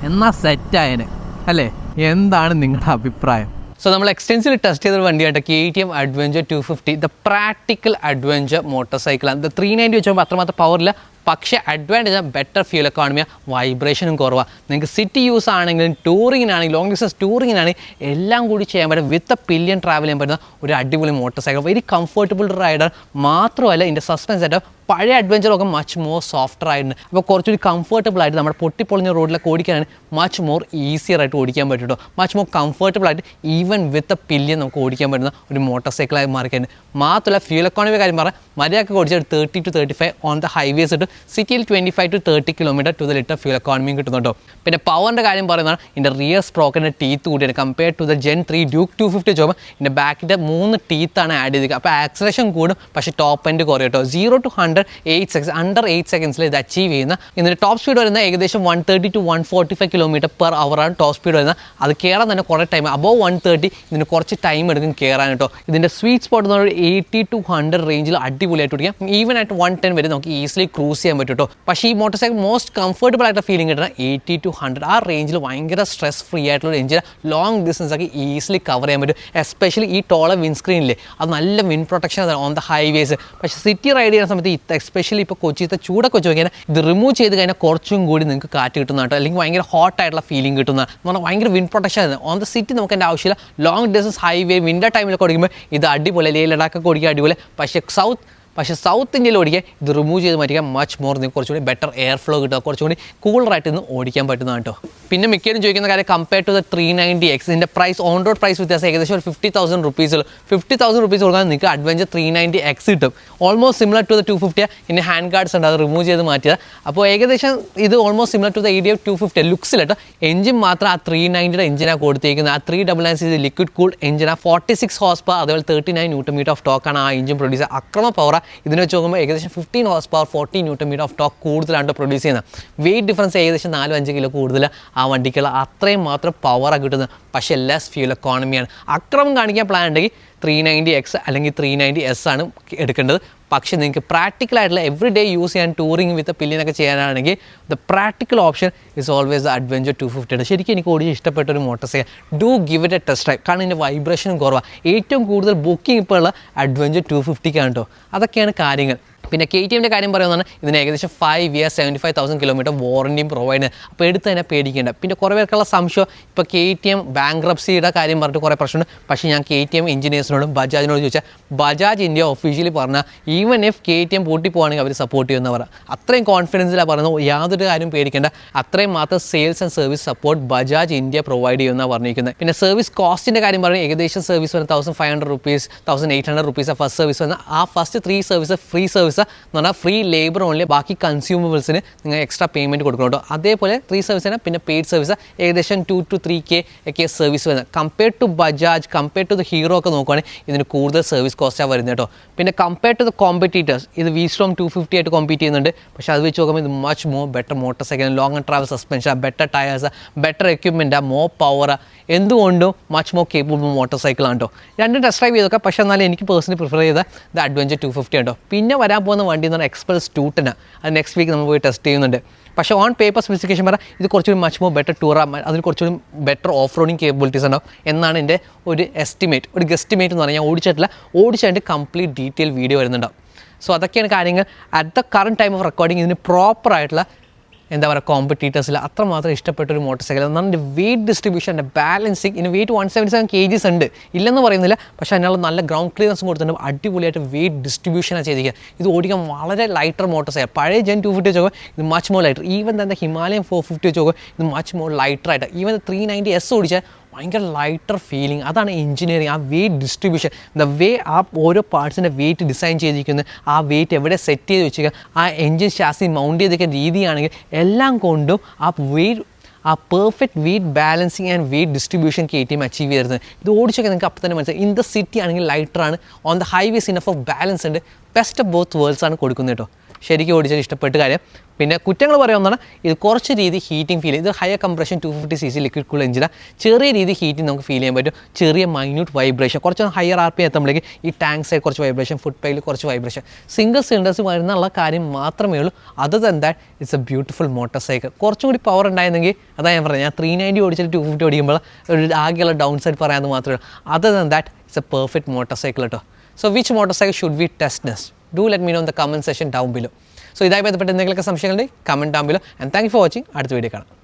എന്നാൽ സെറ്റായനെ അല്ലേ? എന്താണ് നിങ്ങളുടെ അഭിപ്രായം? സോ നമ്മൾ എക്സ്റ്റെൻസീവ് ടെസ്റ്റ് ചെയ്തൊരു വണ്ടിയായിട്ട് KTM adventure 250, the practical adventure motor സൈക്കിളാണ്. ദ 390 വെച്ച് നോക്കുമ്പോൾ അത്രമാത്രം പവറില്ല, പക്ഷേ അഡ്വാൻറ്റേജ് ബെറ്റർ ഫ്യൂൽ എക്കോണമിയ, വൈബ്രേഷനും കുറവാണ്. നിങ്ങൾക്ക് സിറ്റി യൂസ് ആണെങ്കിലും ടൂറിങ്ങിനാണെങ്കിലും ലോങ് ഡിസ്റ്റൻസ് ടൂറിങ്ങിനാണെങ്കിൽ എല്ലാം കൂടി ചെയ്യാൻ പറ്റും. വിത്ത് പില്യൺ ട്രാവൽ ചെയ്യാൻ പറ്റുന്ന ഒരു അടിപൊളി motor cycle. Very comfortable rider മാത്രമല്ല, ഇതിൻ്റെ സസ്പെൻസ് സെറ്റപ്പ് പഴയ അഡ്വഞ്ചറൊക്കെ മച്ച് മോർ സോഫ്റ്റർ ആയിട്ടുണ്ട്. അപ്പോൾ കുറച്ചുകൂടി കംഫർട്ടബിൾ ആയിട്ട് നമ്മുടെ പൊട്ടിപ്പൊളിഞ്ഞ റോഡിലൊക്കെ ഓടിക്കാനാണ് മച്ച് മോർ ഈസിയർ ആയിട്ട് ഓടിക്കാൻ പറ്റും കേട്ടോ. മച്ച് മോർ കംഫർട്ടബിൾ ആയിട്ട് ഈവൻ വിത്ത് പില്യൻ നമുക്ക് ഓടിക്കാൻ പറ്റുന്ന ഒരു മോട്ടോർ സൈക്കിളായി മാറിക്കഴിഞ്ഞു. മാത്രമല്ല ഫ്യൂൽ എക്കോണമി കാര്യം പറഞ്ഞാൽ മര്യാദക്ക് ഓടിച്ചാൽ 30 to 35 ഓൺ ദ ഹൈവേസ് ഇട്ട് സിറ്റിയിൽ 25 to 30 km to the litre fuel എക്കോണമിയും കിട്ടുന്നുണ്ടോ. പിന്നെ പവറിൻ്റെ കാര്യം പറയുന്നതാണ് ഇതിൻ്റെ റിയർ സ്പ്രോക്കിൻ്റെ ടീത്ത് കൂടിയാണ്. Compare to the Gen 3 Duke 250 ചോദിക്കുമ്പോൾ ഇതിൻ്റെ ബാക്കിൻ്റെ 3 ടീത്താണ് ആഡ് ചെയ്തിരിക്കുക. അപ്പോൾ ആക്സലേഷൻ കൂടും, പക്ഷേ ടോപ്പ് എൻഡ് കുറയും കേട്ടോ. 0 to 100 8 seconds, അണ്ടർ 8 seconds ഇത് അച്ചീവ് ചെയ്യുന്ന. ഇതിൻ്റെ ടോപ്പ് സ്പീഡ് വരുന്നത് ഏകദേശം 130 to 145 km/h ആണ് ടോപ്പ് സ്പീഡ് വരുന്നത്. അത് കയറാൻ തന്നെ കുറേ ടൈം, അബോവ് 130 ഇതിന് കുറച്ച് ടൈം എടുക്കും കയറാൻ കേട്ടോ. ഇതിൻ്റെ സ്വീറ്റ് സ്പോട്ട് എന്ന് പറഞ്ഞാൽ 80 to 100 റേഞ്ചിൽ അടിപൊളിയായിട്ട് ഓടിക്കാം. ഈവൻ ആയിട്ട് 110 വരെ നമുക്ക് ഈസിലി ക്രൂസ് ചെയ്യാൻ പറ്റും കേട്ടോ. പക്ഷേ ഈ മോട്ടോർ സൈക്കിൾ മോസ്റ്റ് കംഫർട്ടബിൾ ആയിട്ട് ഫീലിംഗ് കിട്ടുന്ന 80 to 100 ആ റേഞ്ചിൽ ഭയങ്കര സ്ട്രെസ് ഫ്രീ ആയിട്ടുള്ള എഞ്ചിൻ ലോങ് ഡിസ്റ്റൻസ് ഒക്കെ ഈസിലി കവർ ചെയ്യാൻ പറ്റും. എസ്പെഷ്യലി ഈ ടോളർ വിൻസ്ക്രീനില്ലേ, അത് നല്ല win protection on the highways. പക്ഷേ സിറ്റി റൈഡ് ചെയ്യുന്ന സമയത്ത് എസ്പെഷ്യലി ഇപ്പോൾ കൊച്ചിത്തെ ചൂടൊക്കെ വെച്ച് നോക്കിയാൽ ഇത് റിമൂവ് ചെയ്ത് കഴിഞ്ഞാൽ കുറച്ചും കൂടി നിങ്ങൾക്ക് കാറ്റ് കിട്ടുന്ന കേട്ടോ. അല്ലെങ്കിൽ ഭയങ്കര ഹോട്ട് ആയിട്ടുള്ള ഫീലിംഗ് കിട്ടുന്ന പറഞ്ഞാൽ ഭയങ്കര വിൻ പ്രൊട്ടക്ഷൻ ആണ് ഓൺ ദ സിറ്റി. നമുക്ക് എൻ്റെ ആവശ്യമില്ല. ലോങ് ഡിസ്റ്റൻസ് ഹൈവേ വിൻ്റർ ടൈമിലൊക്കെ ഓടിക്കുമ്പോൾ ഇത് അടിപൊളി, ലേ ലഡാക്കൊക്കെ ഓടിക്കുക അടിപൊളി. പക്ഷേ സൗത്ത് ഇന്ത്യയിൽ ഓടിക്കാൻ ഇത് റിമൂവ് ചെയ്ത് മാറ്റിക്കാൻ മച്ച് മോർ നിങ്ങൾക്ക് കുറച്ചുകൂടി ബെറ്റർ എയർ ഫ്ലോ കിട്ടുക, കുറച്ചുകൂടി കൂളറായിട്ട് ഇന്ന് ഓടിക്കാൻ പറ്റുന്നതാണ് കേട്ടോ. പിന്നെ മിക്കവരും ചോദിക്കുന്ന കാര്യം കമ്പയർ ടു ദ 390X ഇതിൻ്റെ പ്രൈസ് ഓൺ റോഡ് പ്രൈസ് വ്യത്യാസം ഏകദേശം ഒരു 50,000 rupees. 50,000 rupees കൊടുക്കാൻ നിങ്ങൾക്ക് അഡ്വഞ്ചർ 390X കിട്ടും. Almost similar to the 250. പിന്നെ ഹാൻഡ് ഗാർഡ്സ് ഉണ്ട്, അത് റിമൂവ് ചെയ്ത് മാറ്റിയത്. അപ്പോൾ ഏകദേശം ഇത് almost similar to the ADF 250 ലുക്സിൽ കേട്ടോ. എഞ്ചിൻ മാത്രം ആ 390 എഞ്ചിനാണ് കൊടുത്തിരിക്കുന്നത്. ആ 399 ഇത് ലിക്വിഡ് കൂൾഡ് എഞ്ചിനാണ്. 46 horsepower അതുപോലെ 39 Nm ഓഫ് ടോക്കാണ് ആ എഞ്ചിൻ പ്രൊഡ്യൂസ് ചെയ്യുക. അക്രമ പവർ ഇതിനെ വെച്ച് നോക്കുമ്പോൾ ഏകദേശം 15 horsepower 40 Nm ഓഫ് ടോക്ക് കൂടുതലാണ് പ്രൊഡ്യൂസ് ചെയ്യുന്നത്. വെയിറ്റ് ഡിഫറൻസ് ഏകദേശം 4-5 കിലോ കൂടുതൽ ആ വണ്ടിക്കുള്ള അത്രയും മാത്രം പവറാണ് കിട്ടുന്നത്. പക്ഷേ ലെസ് ഫ്യൂൽ എക്കോണമിയാണ്. അക്രമം കാണിക്കാൻ പ്ലാൻ ഉണ്ടെങ്കിൽ 390X അല്ലെങ്കിൽ 390S ആണ് എടുക്കേണ്ടത്. പക്ഷേ നിങ്ങൾക്ക് പ്രാക്ടിക്കലായിട്ടുള്ള എവറി ഡേ യൂസ് ചെയ്യാൻ ടൂറിങ് വിത്ത് പില്ലിനൊക്കെ ചെയ്യാനാണെങ്കിൽ the practical option is always the adventure 250. ശരിക്കും എനിക്ക് ഓടിച്ച് ഇഷ്ടപ്പെട്ട ഒരു motor cycle. Do give it A test drive. കാരണം ഇതിൻ്റെ വൈബ്രേഷനും കുറവാണ്. ഏറ്റവും കൂടുതൽ ബുക്കിംഗ് ഇപ്പോൾ ഉള്ള അഡ്വഞ്ചർ 250 കേട്ടോ. അതൊക്കെയാണ് കാര്യങ്ങൾ. പിന്നെ KTMൻ്റെ കാര്യം പറയുന്നതാണ് ഇതിന് ഏകദേശം 5 years 75,000 കിലോമീറ്റർ വാറണ്ടിയും പ്രൊവൈഡ് ചെയ്യുന്നത്. അപ്പോൾ എടുത്ത് തന്നെ പേടിക്കേണ്ട. പിന്നെ കുറേ പേർക്കുള്ള സംശയം ഇപ്പോൾ KTM ബാങ്ക്രപ്സിയുടെ കാര്യം പറഞ്ഞിട്ട് കുറേ പ്രശ്നമുണ്ട്. പക്ഷേ ഞാൻ KTM എഞ്ചിനീയേഴ്സിനോടും ബജാജിനോടും ചോദിച്ചാൽ ബജാജ് ഇന്ത്യ ഒഫീഷ്യലി പറഞ്ഞാൽ ഈവൻ ഇഫ് KTM പൂട്ടി പോകുകയാണെങ്കിൽ അവർ സപ്പോർട്ട് ചെയ്യുമെന്ന് പറയാം. അത്രയും കോൺഫിഡൻസിലാണ് പറയുന്നത്. യാതൊരു കാര്യം പേടിക്കേണ്ട. അത്രയും മാത്രം sales and service support Bajaj India provide ചെയ്യുമെന്നാണ് പറഞ്ഞിരിക്കുന്നത്. പിന്നെ സർവീസ് കോസ്റ്റിൻ്റെ കാര്യം പറഞ്ഞാൽ ഏകദേശം സർവീസ് വരുന്ന 1,500 rupees 1,800 rupees ഫസ്റ്റ് സർവീസ് വന്ന ആ ഫസ്റ്റ് 3 സർവീസ് ഫ്രീ സർവീസ് എന്ന് പറഞ്ഞാൽ ഫ്രീ ലേബർ ഓൺലി. ബാക്കി കൺസ്യൂമബിൾസിന് നിങ്ങൾ എക്സ്ട്രാ പേയ്മെൻറ്റ് കൊടുക്കണം കേട്ടോ. അതേപോലെ 3 സർവീസിന് പിന്നെ പെയ്ഡ് സർവീസ് ഏകദേശം 2 to 3K ഒക്കെ സർവീസ് വരുന്നത്. Compared to Bajaj, compared to the Hero ഒക്കെ നോക്കുവാണെങ്കിൽ ഇതിന് കൂടുതൽ സർവീസ് കോസ്റ്റാണ് വരുന്നത് കേട്ടോ. പിന്നെ കമ്പയർഡ് ടു ദ കോമ്പറ്റീറ്റേഴ്സ് ഇത് V-Strom 250 ആയിട്ട് കോമ്പീറ്റ് ചെയ്യുന്നുണ്ട്. പക്ഷേ അത് വെച്ച് നോക്കുമ്പോൾ ഇത് much more better motor cycle, long and travel suspension, better tyres, better equipment, more power, എന്തുകൊണ്ടും മച്ച് മോർ കേപ്പബിൾ മോട്ടോർ സൈക്കിളാണ് കേട്ടോ. രണ്ടും ടെസ്റ്റ് ഡ്രൈവ് ചെയ്തൊക്കെ. പക്ഷേ എന്നാലും എനിക്ക് പേഴ്സണലി പ്രിഫർ ചെയ്ത ദ അഡ്വഞ്ചർ 250 കേട്ടോ. പിന്നെ വരാൻ പോകുന്ന വണ്ടി എന്ന് പറഞ്ഞാൽ എക്സ്പൾസ് 210. അത് നെക്സ്റ്റ് വീക്ക് നമ്മൾ പോയി ടെസ്റ്റ് ചെയ്യുന്നുണ്ട്. പക്ഷേ ഓൺ പേപ്പർ സ്പെസിഫിക്കേഷൻ പറയാം ഇത് കുറച്ചുകൂടി മച്ച് മോർ ബെറ്റർ ടൂറാണ്, അതിന് കുറച്ചുകൂടി ബെറ്റർ ഓഫ് റോഡിങ് കേപ്പബിലിറ്റീസ് ഉണ്ടാവും എന്നാണ് എൻ്റെ ഒരു എസ്റ്റിമേറ്റ്. ഒരു ഗെസ്റ്റിമേറ്റ് എന്ന് പറഞ്ഞാൽ ഞാൻ ഓടിച്ചിട്ട് കംപ്ലീറ്റ് ഡീറ്റെയിൽ വീഡിയോ വരുന്നുണ്ടാവും. സോ അതൊക്കെയാണ് കാര്യങ്ങൾ. At the current time of recording ഇതിന് പ്രോപ്പറായിട്ടുള്ള എന്താ പറയുക കോമ്പറ്റീറ്റേഴ്സിൽ അത്രമാത്രം ഇഷ്ടപ്പെട്ടൊരു മോട്ടോർ സൈക്കിൾ. എന്നാണ് വെയിറ്റ് ഡിസ്ട്രിബ്യൂഷൻ, എൻ്റെ ബാലൻസിങ്. ഇതിന് വെയിറ്റ് 177 kgs ഉണ്ട്, ഇല്ലെന്ന് പറയുന്നില്ല. പക്ഷേ അതിനുള്ള നല്ല ഗ്രൗണ്ട് ക്ലിയറൻസും കൊടുത്തിട്ടുണ്ട്. അടിപൊളിയായിട്ട് വെയിറ്റ് ഡിസ്ട്രിബ്യൂഷനാണ് ചെയ്തിരിക്കുക. ഇത് ഓടിക്കാൻ വളരെ ലൈറ്റർ മോട്ടോർ സൈക്കിൾ. പഴയ ജെൻ 250 വെച്ച് നോക്കുമ്പോൾ ഇത് മച്ച് മോർ ലൈറ്റർ. ഈവൻ തന്നെ ഹിമാലയൻ 450 വെച്ച് നോക്കുമ്പോൾ ഇത് മച്ച് മോർ ലൈറ്ററായിട്ട്. ഈവൻ 390S ഓടിച്ചാൽ ഭയങ്കര ലൈറ്റർ ഫീലിംഗ്. അതാണ് എഞ്ചിനീയറിങ്. ആ വെയിറ്റ് ഡിസ്ട്രിബ്യൂഷൻ, ദ വേ ആ ഓരോ പാർട്സിൻ്റെ വെയിറ്റ് ഡിസൈൻ ചെയ്തിരിക്കുന്നത്, ആ വെയിറ്റ് എവിടെ സെറ്റ് ചെയ്ത് വെച്ചിരിക്കുക, ആ എഞ്ചിൻ ഷാസി മൗണ്ട് ചെയ്തിരിക്കുന്ന രീതിയാണെങ്കിൽ എല്ലാം കൊണ്ടും ആ perfect weight balancing and weight distribution KTM achieve ചെയ്തിരുന്നത്. ഇത് ഓടിച്ചൊക്കെ നിങ്ങൾക്ക് അപ്പോൾ തന്നെ മനസ്സിലായി. ഇൻ ദ സിറ്റി ആണെങ്കിൽ ലൈറ്ററാണ്, on the highways enough of balance ഉണ്ട്. ബെസ്റ്റ് ഓഫ് ബോത്ത് വേൾഡ്സ് ആണ് കൊടുക്കുന്നത് കേട്ടോ. ശരിക്കും ഓടിച്ചാൽ ഇഷ്ടപ്പെട്ട കാര്യം. പിന്നെ കുറ്റങ്ങൾ പറയാവുന്നതാണ് ഇത് കുറച്ച് രീതി ഹീറ്റിംഗ് ഫീൽ ചെയ്യും. ഇത് higher compression 250cc liquid cool എഞ്ചിനാണ്. ചെറിയ രീതി ഹീറ്റിംഗ് നമുക്ക് ഫീൽ ചെയ്യാൻ പറ്റും. ചെറിയ മൈന്യൂട്ട് വൈബ്രേഷൻ, കുറച്ച് ഹയർ RPM എത്തുമ്പോഴേക്ക് ഈ ടാങ്ക് സൈഡ് കുറച്ച് വൈബ്രേഷൻ, ഫുഡ് പൈൽ കുറച്ച് വൈബ്രേഷൻ. സിംഗിൾ സിലിണ്ടേഴ്സ് വരുന്നുള്ള കാര്യം മാത്രമേ ഉള്ളൂ. Other than that it's A beautiful motor cycle. കുറച്ചും കൂടി പവർ ഉണ്ടായിരുന്നെങ്കിൽ അതാണ് ഞാൻ പറഞ്ഞത്. ഞാൻ 390 ഓടിച്ചിട്ട് 250 ഓടിക്കുമ്പോൾ ഒരു ആകെയുള്ള ഡൗൺ സൈഡ് പറയാമെന്ന് മാത്രമേ ഉള്ളൂ. Other than that it's a perfect motorcycle കേട്ടോ. So which motorcycle should we test next? Do let me know in the comment section down below. സോ ഇതായി ബന്ധപ്പെട്ട് എന്തെങ്കിലുമൊക്കെ സംശയങ്ങളുണ്ടെങ്കിൽ comment down below. And thank you for watching. അടുത്ത video കാണാം.